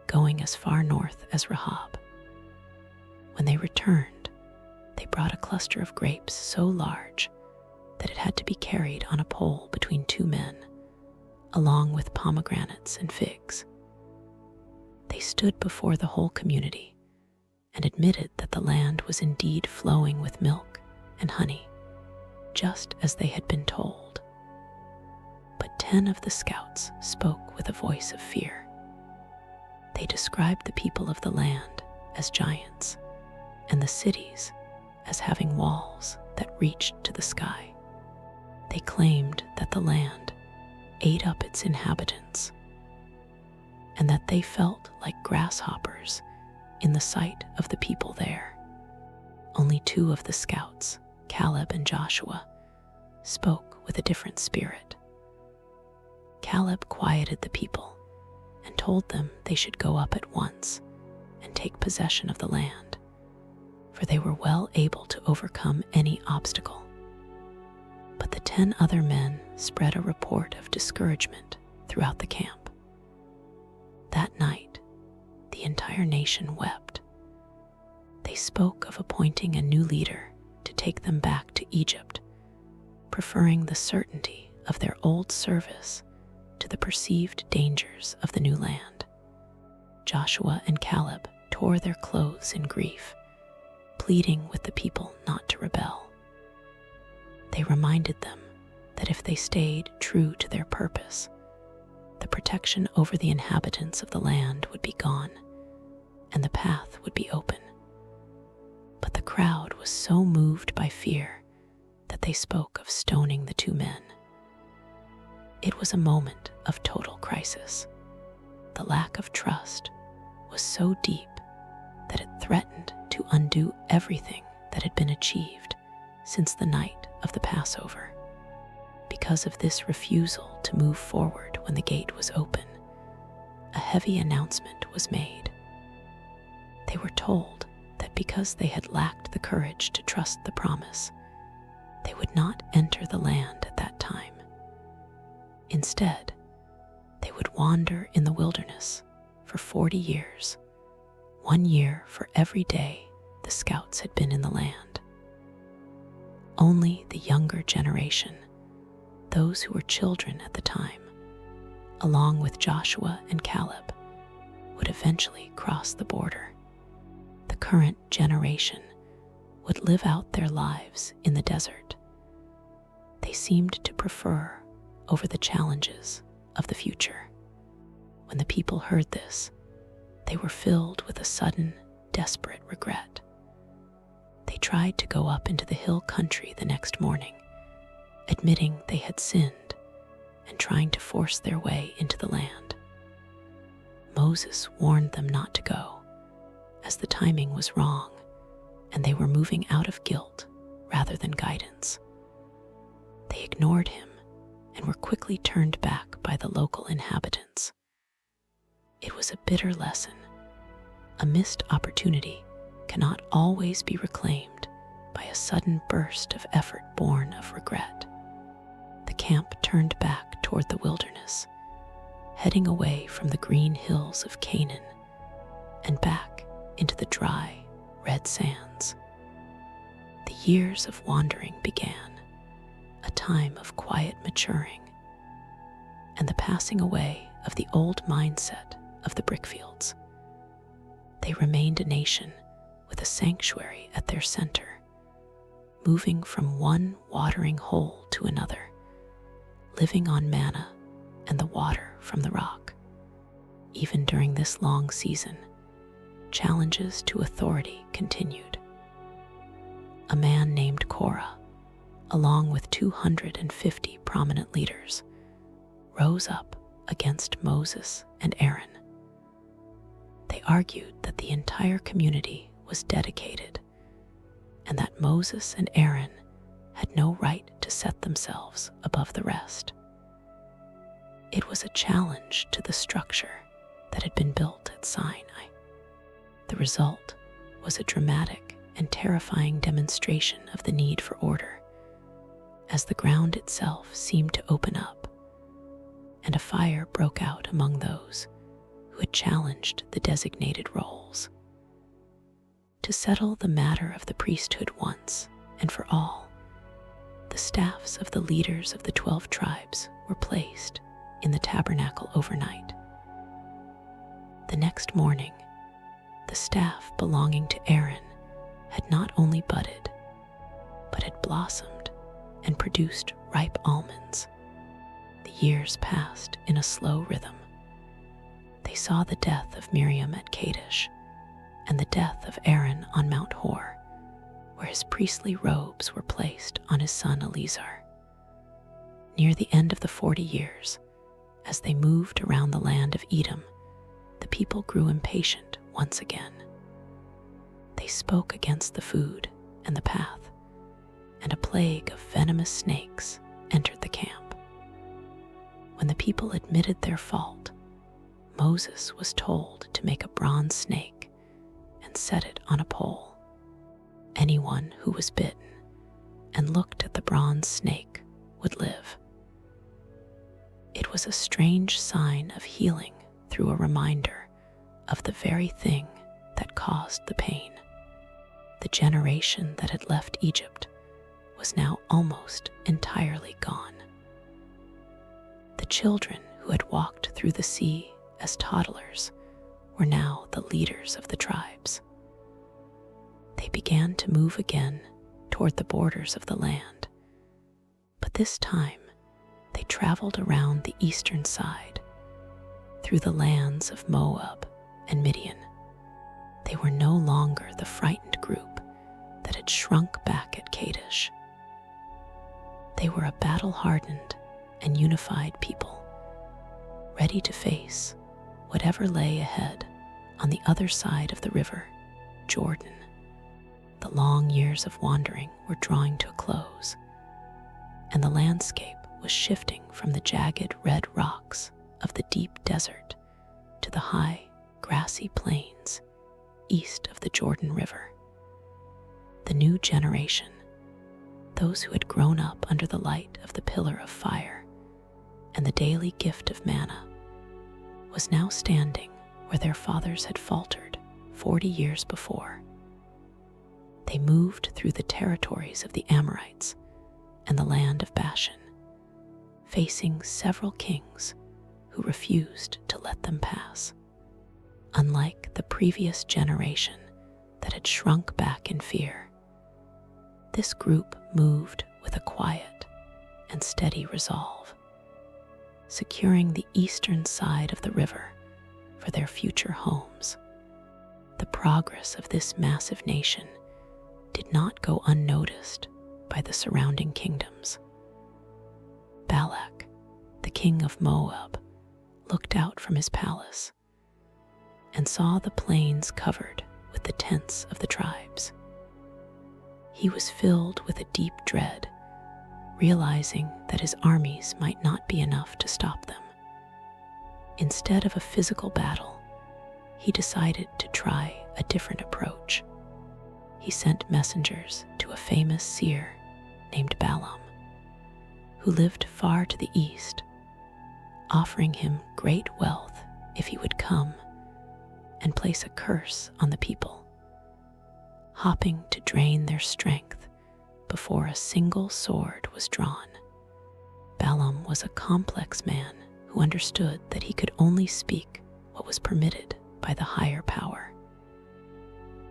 going as far north as Rahab. When they returned, they brought a cluster of grapes so large that it had to be carried on a pole between 2 men, along with pomegranates and figs. They stood before the whole community and admitted that the land was indeed flowing with milk and honey, just as they had been told. But 10 of the scouts spoke with a voice of fear. They described the people of the land as giants and the cities as having walls that reached to the sky. They claimed that the land ate up its inhabitants and that they felt like grasshoppers in the sight of the people there. Only 2 of the scouts, Caleb and Joshua, spoke with a different spirit. Caleb quieted the people and told them they should go up at once and take possession of the land, for they were well able to overcome any obstacle. But the 10 other men spread a report of discouragement throughout the camp. That night, the entire nation wept. They spoke of appointing a new leader to take them back to Egypt, preferring the certainty of their old service to the perceived dangers of the new land. Joshua and Caleb tore their clothes in grief, pleading with the people not to rebel. They reminded them that if they stayed true to their purpose, the protection over the inhabitants of the land would be gone, and the path would be open. But the crowd was so moved by fear that they spoke of stoning the 2 men. It was a moment of total crisis. The lack of trust was so deep that it threatened to undo everything that had been achieved since the night of the Passover. Because of this refusal to move forward when the gate was open, a heavy announcement was made. They were told that because they had lacked the courage to trust the promise, they would not enter the land at that time. Instead, they would wander in the wilderness for 40 years, 1 year for every day the scouts had been in the land. Only the younger generation, those who were children at the time, along with Joshua and Caleb, would eventually cross the border. The current generation would live out their lives in the desert. They seemed to prefer over the challenges of the future. When the people heard this, they were filled with a sudden, desperate regret. They tried to go up into the hill country the next morning, admitting they had sinned and trying to force their way into the land. Moses warned them not to go, as the timing was wrong and they were moving out of guilt rather than guidance. They ignored him and were quickly turned back by the local inhabitants. It was a bitter lesson, A missed opportunity cannot always be reclaimed by a sudden burst of effort born of regret. The camp turned back toward the wilderness, heading away from the green hills of Canaan and back into the dry, red sands. The years of wandering began, a time of quiet maturing, and the passing away of the old mindset of the brickfields. They remained a nation with a sanctuary at their center, moving from one watering hole to another, living on manna and the water from the rock. Even during this long season, challenges to authority continued. A man named Korah, along with 250 prominent leaders, rose up against Moses and Aaron. They argued that the entire community was dedicated and that Moses and Aaron had no right to set themselves above the rest. It was a challenge to the structure that had been built at Sinai. The result was a dramatic and terrifying demonstration of the need for order, as the ground itself seemed to open up, and a fire broke out among those who had challenged the designated roles. To settle the matter of the priesthood once and for all, the staffs of the leaders of the 12 tribes were placed in the tabernacle overnight. The next morning, the staff belonging to Aaron had not only budded, but had blossomed and produced ripe almonds. The years passed in a slow rhythm. They saw the death of Miriam at Kadesh and the death of Aaron on Mount Hor, where his priestly robes were placed on his son Eleazar. Near the end of the 40 years, as they moved around the land of Edom, the people grew impatient once again. They spoke against the food and the path, and a plague of venomous snakes entered the camp. When the people admitted their fault, Moses was told to make a bronze snake and set it on a pole. Anyone who was bitten and looked at the bronze snake would live. It was a strange sign of healing through a reminder of the very thing that caused the pain. The generation that had left Egypt was now almost entirely gone. The children who had walked through the sea as toddlers were now the leaders of the tribes. They began to move again toward the borders of the land, but this time they traveled around the eastern side, through the lands of Moab and Midian. They were no longer the frightened group that had shrunk back at Kadesh. They were a battle-hardened and unified people, ready to face whatever lay ahead on the other side of the river, Jordan. The long years of wandering were drawing to a close, and the landscape was shifting from the jagged red rocks of the deep desert to the high, grassy plains east of the Jordan River. The new generation, those who had grown up under the light of the pillar of fire and the daily gift of manna, was now standing where their fathers had faltered 40 years before. They moved through the territories of the Amorites and the land of Bashan, facing several kings who refused to let them pass. Unlike the previous generation that had shrunk back in fear, this group moved with a quiet and steady resolve, securing the eastern side of the river for their future homes. The progress of this massive nation did not go unnoticed by the surrounding kingdoms. Balak, the king of Moab, looked out from his palace and saw the plains covered with the tents of the tribes. He was filled with a deep dread, realizing that his armies might not be enough to stop them. Instead of a physical battle, he decided to try a different approach. He sent messengers to a famous seer named Balaam, who lived far to the east, offering him great wealth if he would come and place a curse on the people, hoping to drain their strength before a single sword was drawn. Balaam was a complex man who understood that he could only speak what was permitted by the higher power.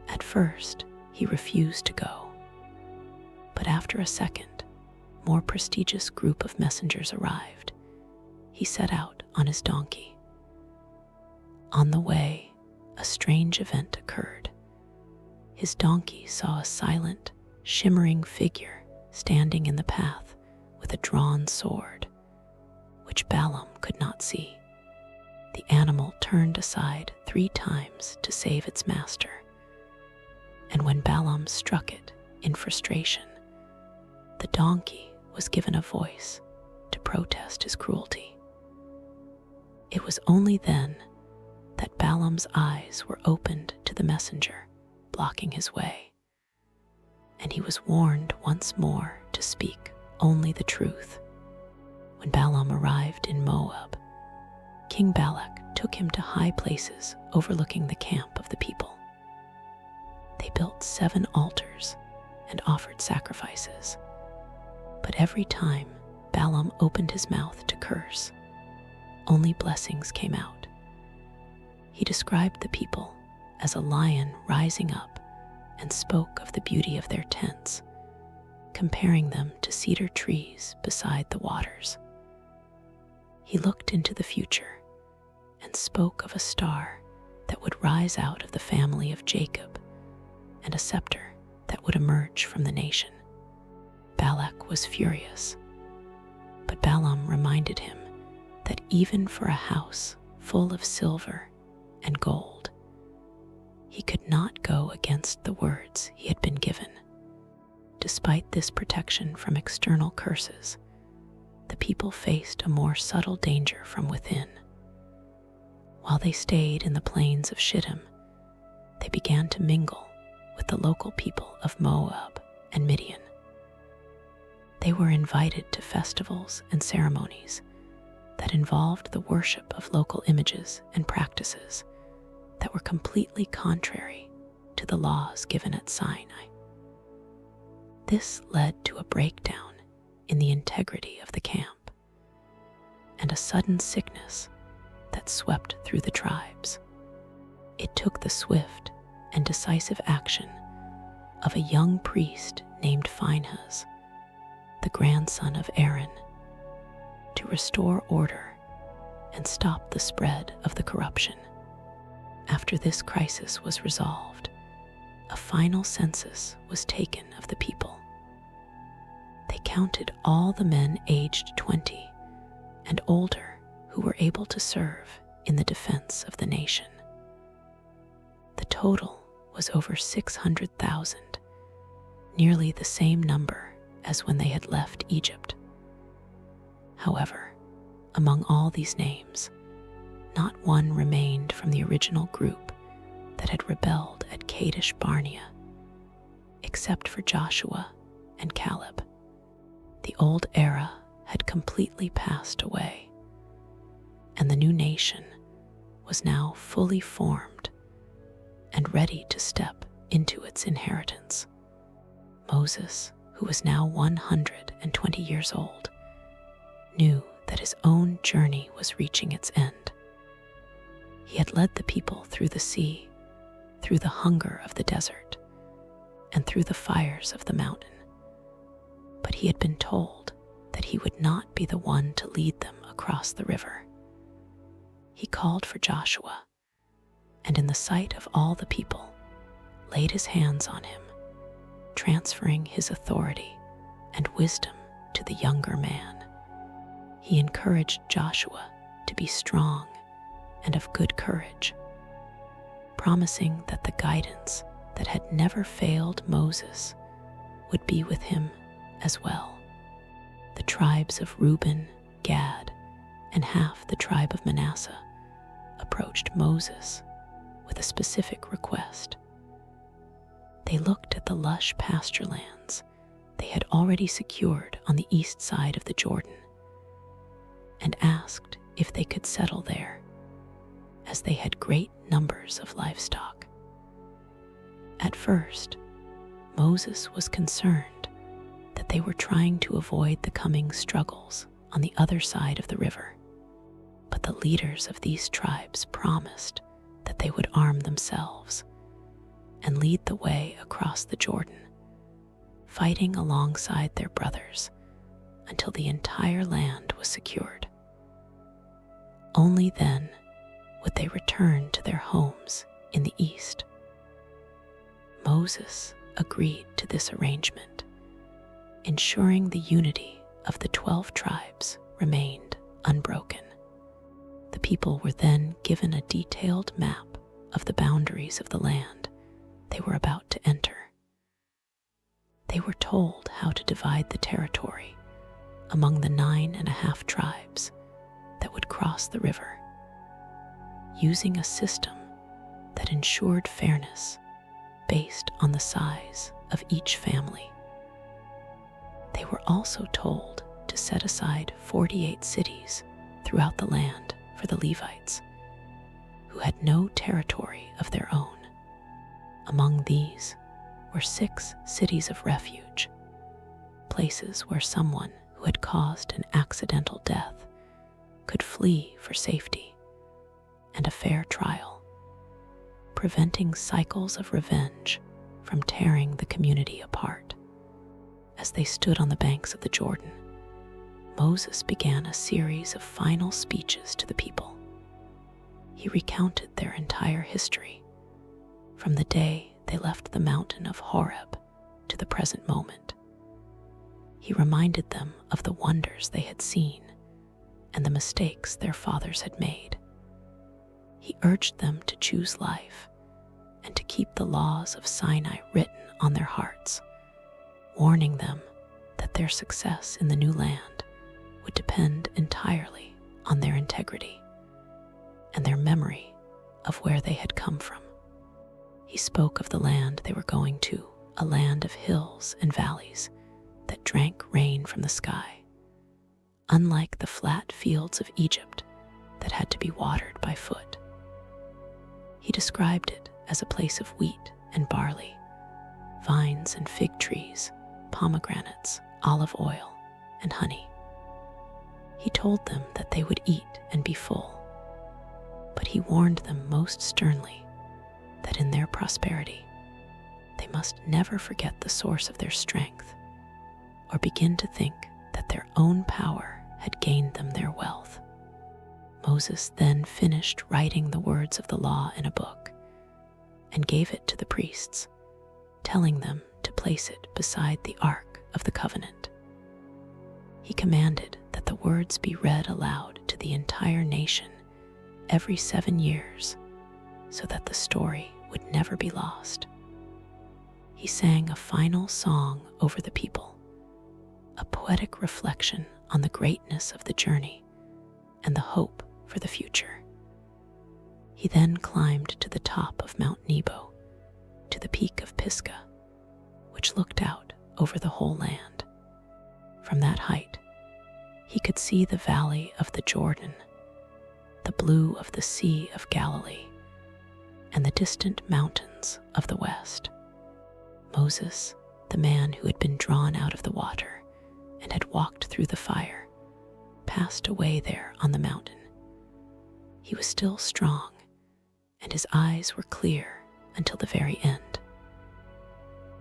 At first, he refused to go, but after a second, more prestigious group of messengers arrived. He set out on his donkey. On the way, a strange event occurred. His donkey saw a silent, shimmering figure standing in the path with a drawn sword, which Balaam could not see. The animal turned aside 3 times to save its master, and when Balaam struck it in frustration, the donkey was given a voice to protest his cruelty. It was only then that Balaam's eyes were opened to the messenger, blocking his way, and he was warned once more to speak only the truth. When Balaam arrived in Moab, King Balak took him to high places overlooking the camp of the people. They built 7 altars and offered sacrifices, but every time Balaam opened his mouth to curse, only blessings came out. He described the people as a lion rising up and spoke of the beauty of their tents, comparing them to cedar trees beside the waters. He looked into the future and spoke of a star that would rise out of the family of Jacob and a scepter that would emerge from the nation. Balak was furious, but Balaam reminded him that even for a house full of silver and gold, he could not go against the words he had been given. Despite this protection from external curses, the people faced a more subtle danger from within. While they stayed in the plains of Shittim, they began to mingle with the local people of Moab and Midian. They were invited to festivals and ceremonies that involved the worship of local images and practices that were completely contrary to the laws given at Sinai. This led to a breakdown in the integrity of the camp and a sudden sickness that swept through the tribes. It took the swift and decisive action of a young priest named Phinehas, the grandson of Aaron, to restore order and stop the spread of the corruption. After this crisis was resolved, a final census was taken of the people. They counted all the men aged 20 and older who were able to serve in the defense of the nation. The total was over 600,000, nearly the same number as when they had left Egypt. However, among all these names, not one remained from the original group that had rebelled at Kadesh Barnea, except for Joshua and Caleb. The old era had completely passed away, and the new nation was now fully formed and ready to step into its inheritance. Moses, who was now 120 years old, knew that his own journey was reaching its end. He had led the people through the sea, through the hunger of the desert, and through the fires of the mountain. But he had been told that he would not be the one to lead them across the river. He called for Joshua, and in the sight of all the people, laid his hands on him, transferring his authority and wisdom to the younger man. He encouraged Joshua to be strong and of good courage, promising that the guidance that had never failed Moses would be with him as well. The tribes of Reuben, Gad, and half the tribe of Manasseh approached Moses with a specific request. They looked at the lush pasture lands they had already secured on the east side of the Jordan and asked if they could settle there, as they had great numbers of livestock. At first, Moses was concerned that they were trying to avoid the coming struggles on the other side of the river, but the leaders of these tribes promised that they would arm themselves and lead the way across the Jordan, fighting alongside their brothers until the entire land was secured. Only then would they return to their homes in the east. Moses agreed to this arrangement, ensuring the unity of the 12 tribes remained unbroken. The people were then given a detailed map of the boundaries of the land they were about to enter. They were told how to divide the territory among the 9.5 tribes that would cross the river, using a system that ensured fairness based on the size of each family. They were also told to set aside 48 cities throughout the land for the Levites, who had no territory of their own. Among these were 6 cities of refuge, places where someone who had caused an accidental death could flee for safety and a fair trial, preventing cycles of revenge from tearing the community apart. As they stood on the banks of the Jordan, Moses began a series of final speeches to the people. He recounted their entire history, from the day they left the mountain of Horeb to the present moment. He reminded them of the wonders they had seen and the mistakes their fathers had made. He urged them to choose life and to keep the laws of Sinai written on their hearts, warning them that their success in the new land would depend entirely on their integrity and their memory of where they had come from. He spoke of the land they were going to, a land of hills and valleys that drank rain from the sky, unlike the flat fields of Egypt that had to be watered by foot. He described it as a place of wheat and barley, vines and fig trees, pomegranates, olive oil, and honey. He told them that they would eat and be full, but he warned them most sternly that in their prosperity, they must never forget the source of their strength or begin to think that their own power had gained them their wealth. Moses then finished writing the words of the law in a book and gave it to the priests, telling them to place it beside the Ark of the Covenant. He commanded that the words be read aloud to the entire nation every 7 years so that the story would never be lost. He sang a final song over the people, a poetic reflection on the greatness of the journey and the hope for the future. He then climbed to the top of Mount Nebo, to the peak of Pisgah, which looked out over the whole land. From that height, he could see the valley of the Jordan, the blue of the Sea of Galilee, and the distant mountains of the west. Moses, the man who had been drawn out of the water and had walked through the fire, passed away there on the mountain. He was still strong, and his eyes were clear until the very end.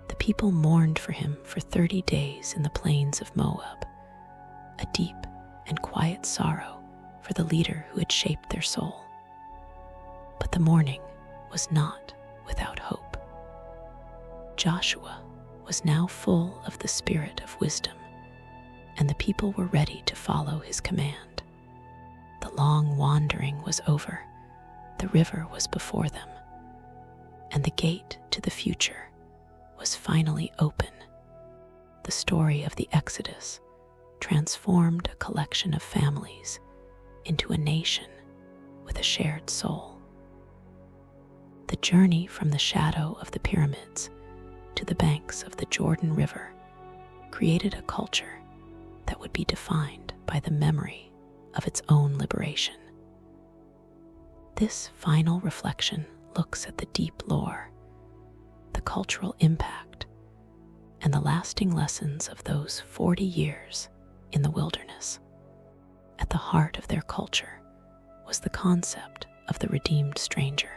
The people mourned for him for 30 days in the plains of Moab, a deep and quiet sorrow for the leader who had shaped their soul. But the mourning was not without hope. Joshua was now full of the spirit of wisdom, and the people were ready to follow his command. The long wandering was over, the river was before them, and the gate to the future was finally open. The story of the Exodus transformed a collection of families into a nation with a shared soul. The journey from the shadow of the pyramids to the banks of the Jordan River created a culture that would be defined by the memory of its own liberation. This final reflection looks at the deep lore, the cultural impact, and the lasting lessons of those 40 years in the wilderness. At the heart of their culture was the concept of the redeemed stranger.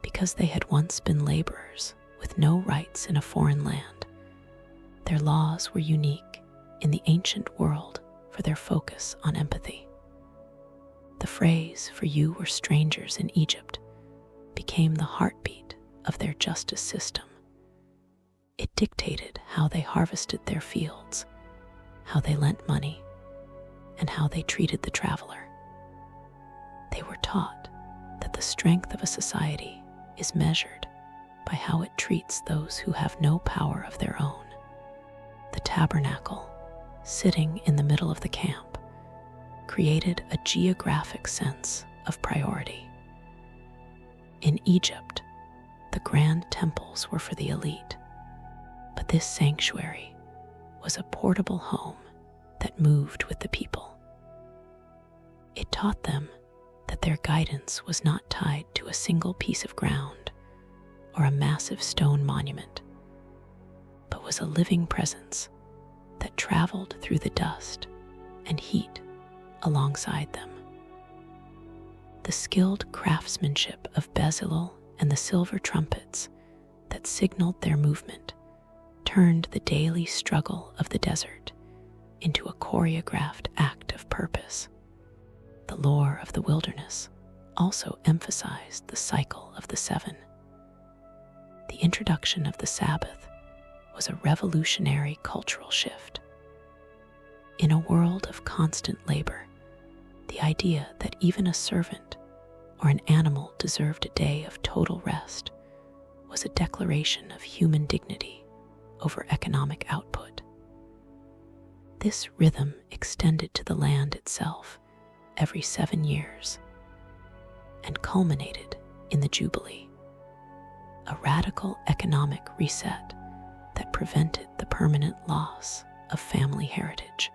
Because they had once been laborers with no rights in a foreign land, their laws were unique in the ancient world for their focus on empathy. The phrase, "for you were strangers in Egypt," became the heartbeat of their justice system. It dictated how they harvested their fields, how they lent money, and how they treated the traveler. They were taught that the strength of a society is measured by how it treats those who have no power of their own. The tabernacle, sitting in the middle of the camp, created a geographic sense of priority. In Egypt, the grand temples were for the elite, but this sanctuary was a portable home that moved with the people. It taught them that their guidance was not tied to a single piece of ground or a massive stone monument, but was a living presence that traveled through the dust and heat alongside them. The skilled craftsmanship of Bezalel and the silver trumpets that signaled their movement turned the daily struggle of the desert into a choreographed act of purpose. The lore of the wilderness also emphasized the cycle of the seven. The introduction of the Sabbath was a revolutionary cultural shift. In a world of constant labor, the idea that even a servant or an animal deserved a day of total rest was a declaration of human dignity over economic output. This rhythm extended to the land itself every 7 years and culminated in the Jubilee, a radical economic reset that prevented the permanent loss of family heritage.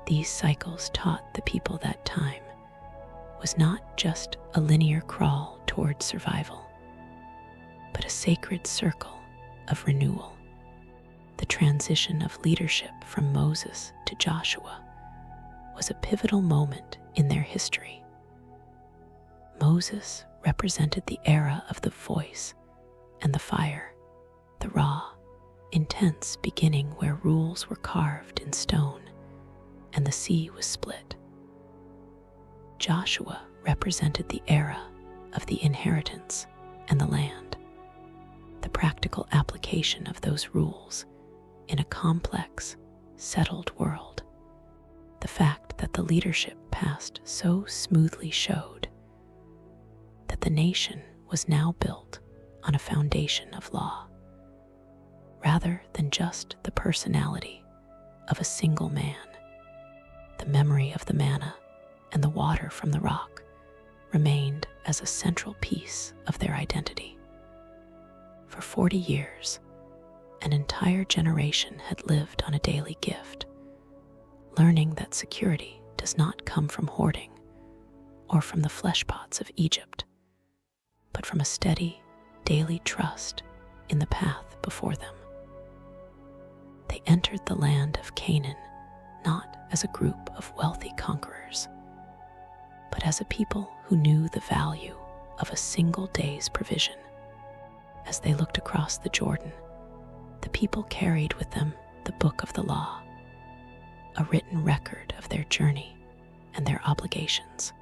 These cycles taught the people that time was not just a linear crawl toward survival, but a sacred circle of renewal. The transition of leadership from Moses to Joshua was a pivotal moment in their history. Moses represented the era of the voice and the fire, the raw, intense beginning where rules were carved in stone and the sea was split. Joshua represented the era of the inheritance and the land, the practical application of those rules in a complex, settled world. The fact that the leadership passed so smoothly showed that the nation was now built on a foundation of law, rather than just the personality of a single man. The memory of the manna and the water from the rock remained as a central piece of their identity. For 40 years, an entire generation had lived on a daily gift, learning that security does not come from hoarding or from the fleshpots of Egypt, but from a steady, daily trust in the path before them. They entered the land of Canaan not as a group of wealthy conquerors, but as a people who knew the value of a single day's provision. As they looked across the Jordan, the people carried with them the book of the law, a written record of their journey and their obligations.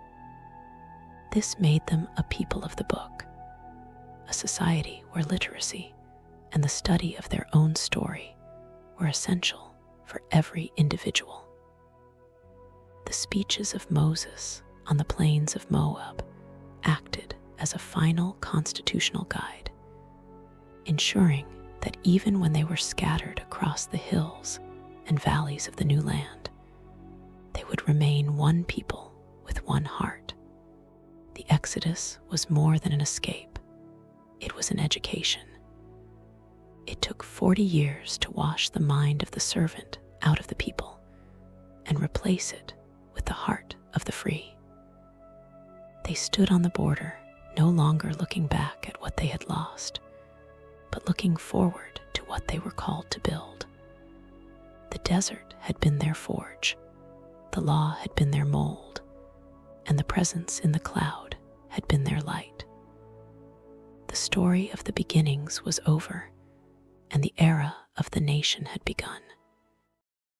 This made them a people of the book, a society where literacy and the study of their own story were essential for every individual. The speeches of Moses on the plains of Moab acted as a final constitutional guide, ensuring that even when they were scattered across the hills and valleys of the new land, they would remain one people with one heart. The The Exodus was more than an escape. It was an education. It took 40 years to wash the mind of the servant out of the people and replace it with the heart of the free. They stood on the border, no longer looking back at what they had lost, but looking forward to what they were called to build. The desert had been their forge, the law had been their mold, and the presence in the cloud had been their light. The story of the beginnings was over, and the era of the nation had begun.